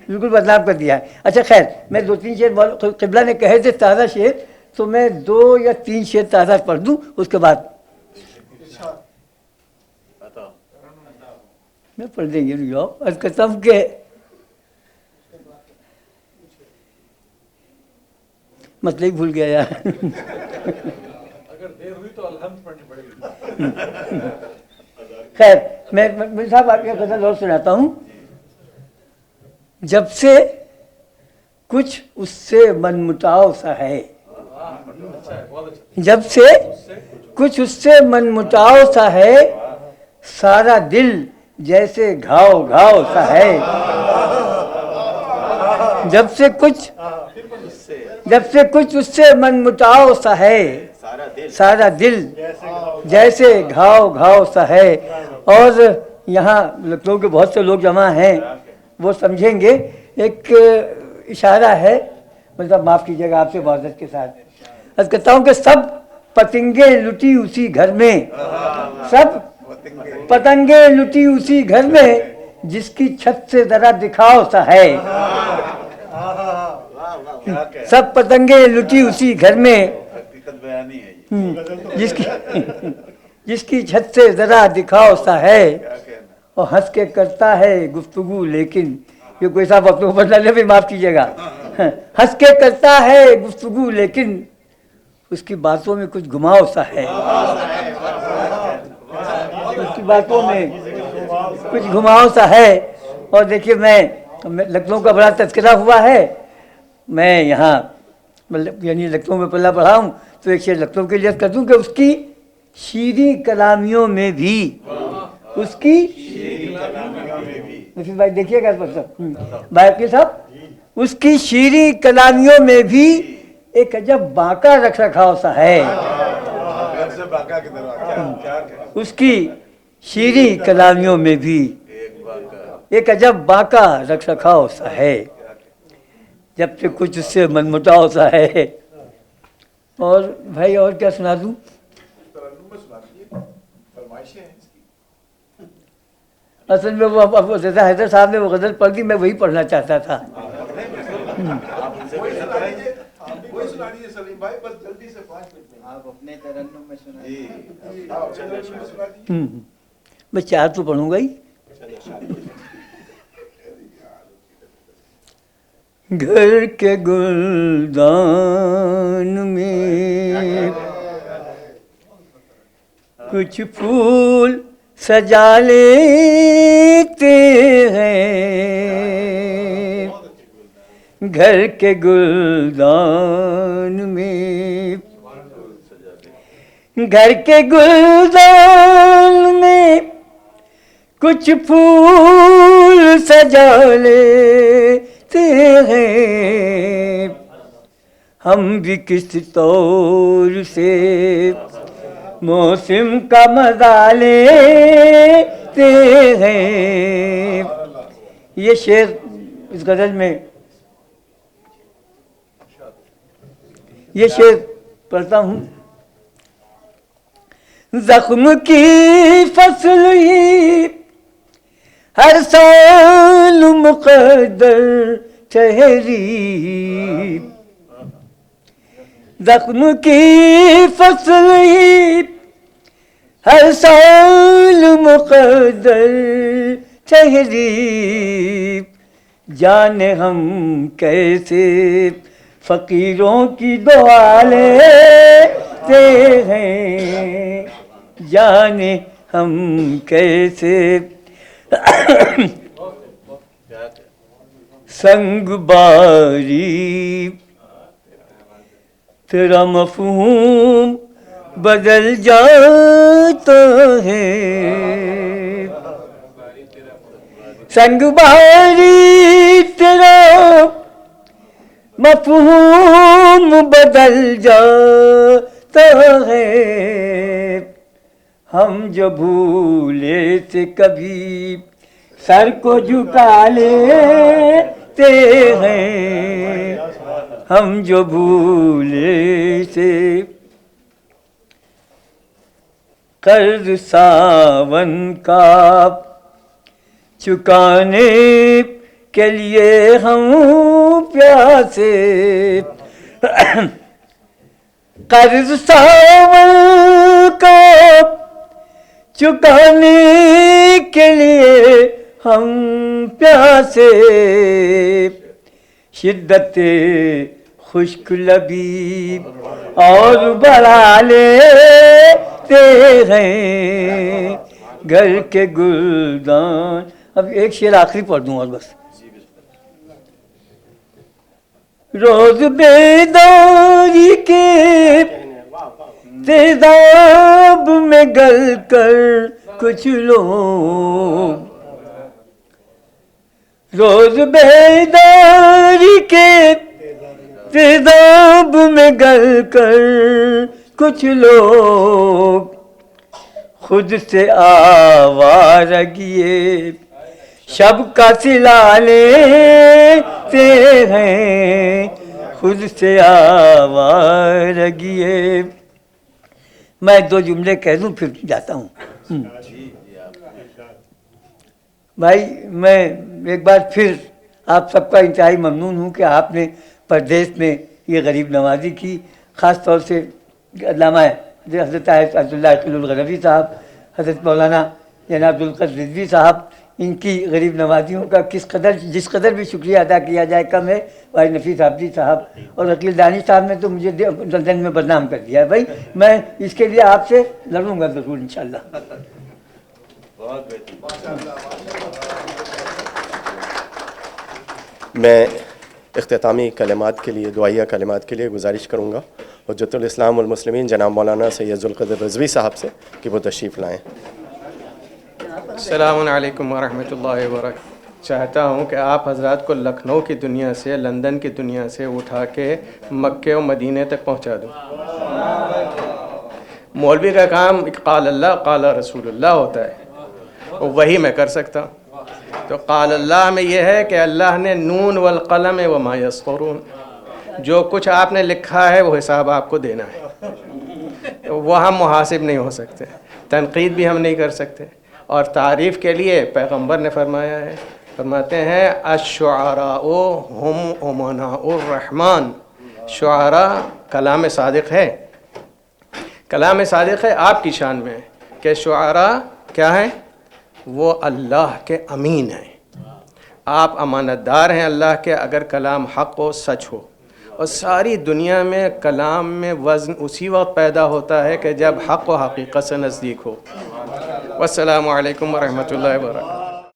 Speaker 7: بالکل بدنام کر دیا ہے۔ اچھا خیر، میں دو تین شعر قبلہ نے کہے تھے تازہ شعر، تو میں 2 یا 3 شعر تازہ پڑھ دوں، اس کے بعد میں پڑھ دیں گے۔ عرض کرتا ہوں کہ مطلب ہی بھول گیا یار۔
Speaker 9: اگر دیر ہوئی تو الحمد پڑھنی پڑے گی۔
Speaker 7: خیر، میں صاحب آپ کی غزل اور سناتا ہوں۔ جب سے کچھ اس سے من مٹاؤ سا ہے، جب سے کچھ اس سے من مٹاؤ سا ہے، سارا دل جیسے گھاؤ گھاؤ سا ہے۔ جب سے کچھ اس سے من مٹاؤ سا ہے، سارا دل جیسے گھاؤ گھاؤ سا ہے۔ اور یہاں لکھنؤ کے بہت سے لوگ جمع ہیں، وہ سمجھیں گے، ایک اشارہ ہے، مطلب معاف کیجیے گا آپ سے معذرت کے ساتھ عرض کرتا ہوں کہ سب پتنگیں لٹی اسی گھر میں، سب پتنگیں لٹی اسی گھر میں، جس کی چھت سے ذرا دکھاؤ سا ہے۔ سب پتنگیں لٹی اسی گھر میں، جس کی چھت سے ذرا دکھاؤ سا ہے، اور ہنس کے کرتا ہے گفتگو لیکن، یہ کوئی صاحب اپنے اوپر نہ لے، بھی معاف کیجیے گا، ہنس کے کرتا ہے گفتگو لیکن اس کی باتوں میں کچھ گھماؤ سا ہے، اس کی باتوں میں کچھ گھماؤ سا ہے۔ اور دیکھیے، میں لکھنؤ کا بڑا تذکرہ ہوا ہے، میں یہاں مطلب یعنی لکھنؤ میں پلہ پڑھا ہوں، تو ایک شعر لکھنؤ کے لیے کر دوں کہ اس کی شیریں کلامیوں میں بھی، اس کی بھائی دیکھیے گا بھائی صاحب، اس کی شیریں کلامیوں میں بھی ایک عجب باقا رکھ رکھاؤ سا ہے، اس کی شیریں کلامیوں میں بھی ایک عجب باقا رکھ رکھاؤ سا ہے، جب سے کچھ اس سے من مٹاؤ سا ہے۔ اور بھائی اور کیا سنا دوں؟ اصل میں وہ رضا حیدر صاحب نے وہ غزل پڑھ دی، میں وہی پڑھنا چاہتا تھا۔ میں 4 تو پڑھوں گا ہی۔ گھر کے گلدان میں کچھ پھول سجا لیتے ہیں، گھر کے گلدان میں، گھر کے گلدان میں کچھ پھول سجا لیتے ہیں، ہم بھی کس طور سے موسم کا مزہ لیتے ہیں، یہ شعر اس غزل میں یہ شعر پڑھتا ہوں. زخم کی فصل ہی ہر سال مقدر ٹھہری، زخم کی فصل ہی ہر سال مقدر ٹھہری، جانے ہم کیسے فقیروں کی دعا لیتے ہیں، جانے ہم کیسے سنگ باری تیرا مفہوم بدل جاتا ہے، سنگ باری تیرا مفہوم بدل جاتا ہے، ہم جو بھولے تھے کبھی سر کو جھکا لیتے ہیں، ہم جو بھولے تھے قرض ساون کا چکانے کے لیے ہم پیاسے، قرض ساون کا چکانے کے لیے ہم پیاسے، شدت خشک لبی اور بڑھا لیتے ہیں گھر کے گلدان. اب ایک شعر آخری پڑھ دوں اور بس. روز بیداری کے تیزاب میں گل کر کچھ لوگ، روز بیداری کے تیزاب میں گل کر کچھ لوگ خود سے آوارگیے شب کا صلہ لیتے ہیں، خود سے آوارگیے. میں دو جملے کہہ دوں پھر جاتا ہوں. بھائی میں ایک بار پھر آپ سب کا انتہائی ممنون ہوں کہ آپ نے پردیس میں یہ غریب نوازی کی، خاص طور سے علامہ حضرت عبداللہ عقیل الغنوی صاحب، حضرت مولانا جناب ذوالقدر رضوی صاحب، ان کی غریب نوازیوں کا جس قدر بھی شکریہ ادا کیا جائے کم ہے. بھائی نفیس عابدی صاحب اور عقیل دانش صاحب نے تو مجھے لندن میں بدنام کر دیا ہے. بھائی میں اس کے لیے آپ سے لڑوں گا ضرور انشاءاللہ.
Speaker 2: میں اختتامی کلمات کے لیے، دعائیہ کلمات کے لیے گزارش کروں گا حجت الاسلام والمسلمین جناب مولانا سید ذوالقدر رضوی صاحب سے کہ وہ تشریف لائیں.
Speaker 19: السلام علیکم ورحمۃ اللہ وبرکاتہ. چاہتا ہوں کہ آپ حضرات کو لکھنؤ کی دنیا سے، لندن کی دنیا سے اٹھا کے مکے و مدینے تک پہنچا دوں. مولوی کا کام قال اللہ قال رسول اللہ ہوتا ہے، وہی میں کر سکتا ہوں. تو قال اللہ میں یہ ہے کہ اللہ نے نون والقلم وما یسطرون، جو کچھ آپ نے لکھا ہے وہ حساب آپ کو دینا ہے. وہ ہم محاسب نہیں ہو سکتے، تنقید بھی ہم نہیں کر سکتے. اور تعریف کے لیے پیغمبر نے فرمایا ہے، فرماتے ہیں الشعراء ہم امناء الرحمن. شعراء کلام صادق ہے، کلام صادق ہے آپ کی شان میں ہے کہ شعراء کیا ہیں؟ وہ اللہ کے امین ہیں. آپ امانت دار ہیں اللہ کے اگر کلام حق ہو، سچ ہو. اور ساری دنیا میں کلام میں وزن اسی وقت پیدا ہوتا ہے کہ جب حق و حقیقت سے نزدیک ہو. والسلام علیکم ورحمۃ اللہ وبرکاتہ.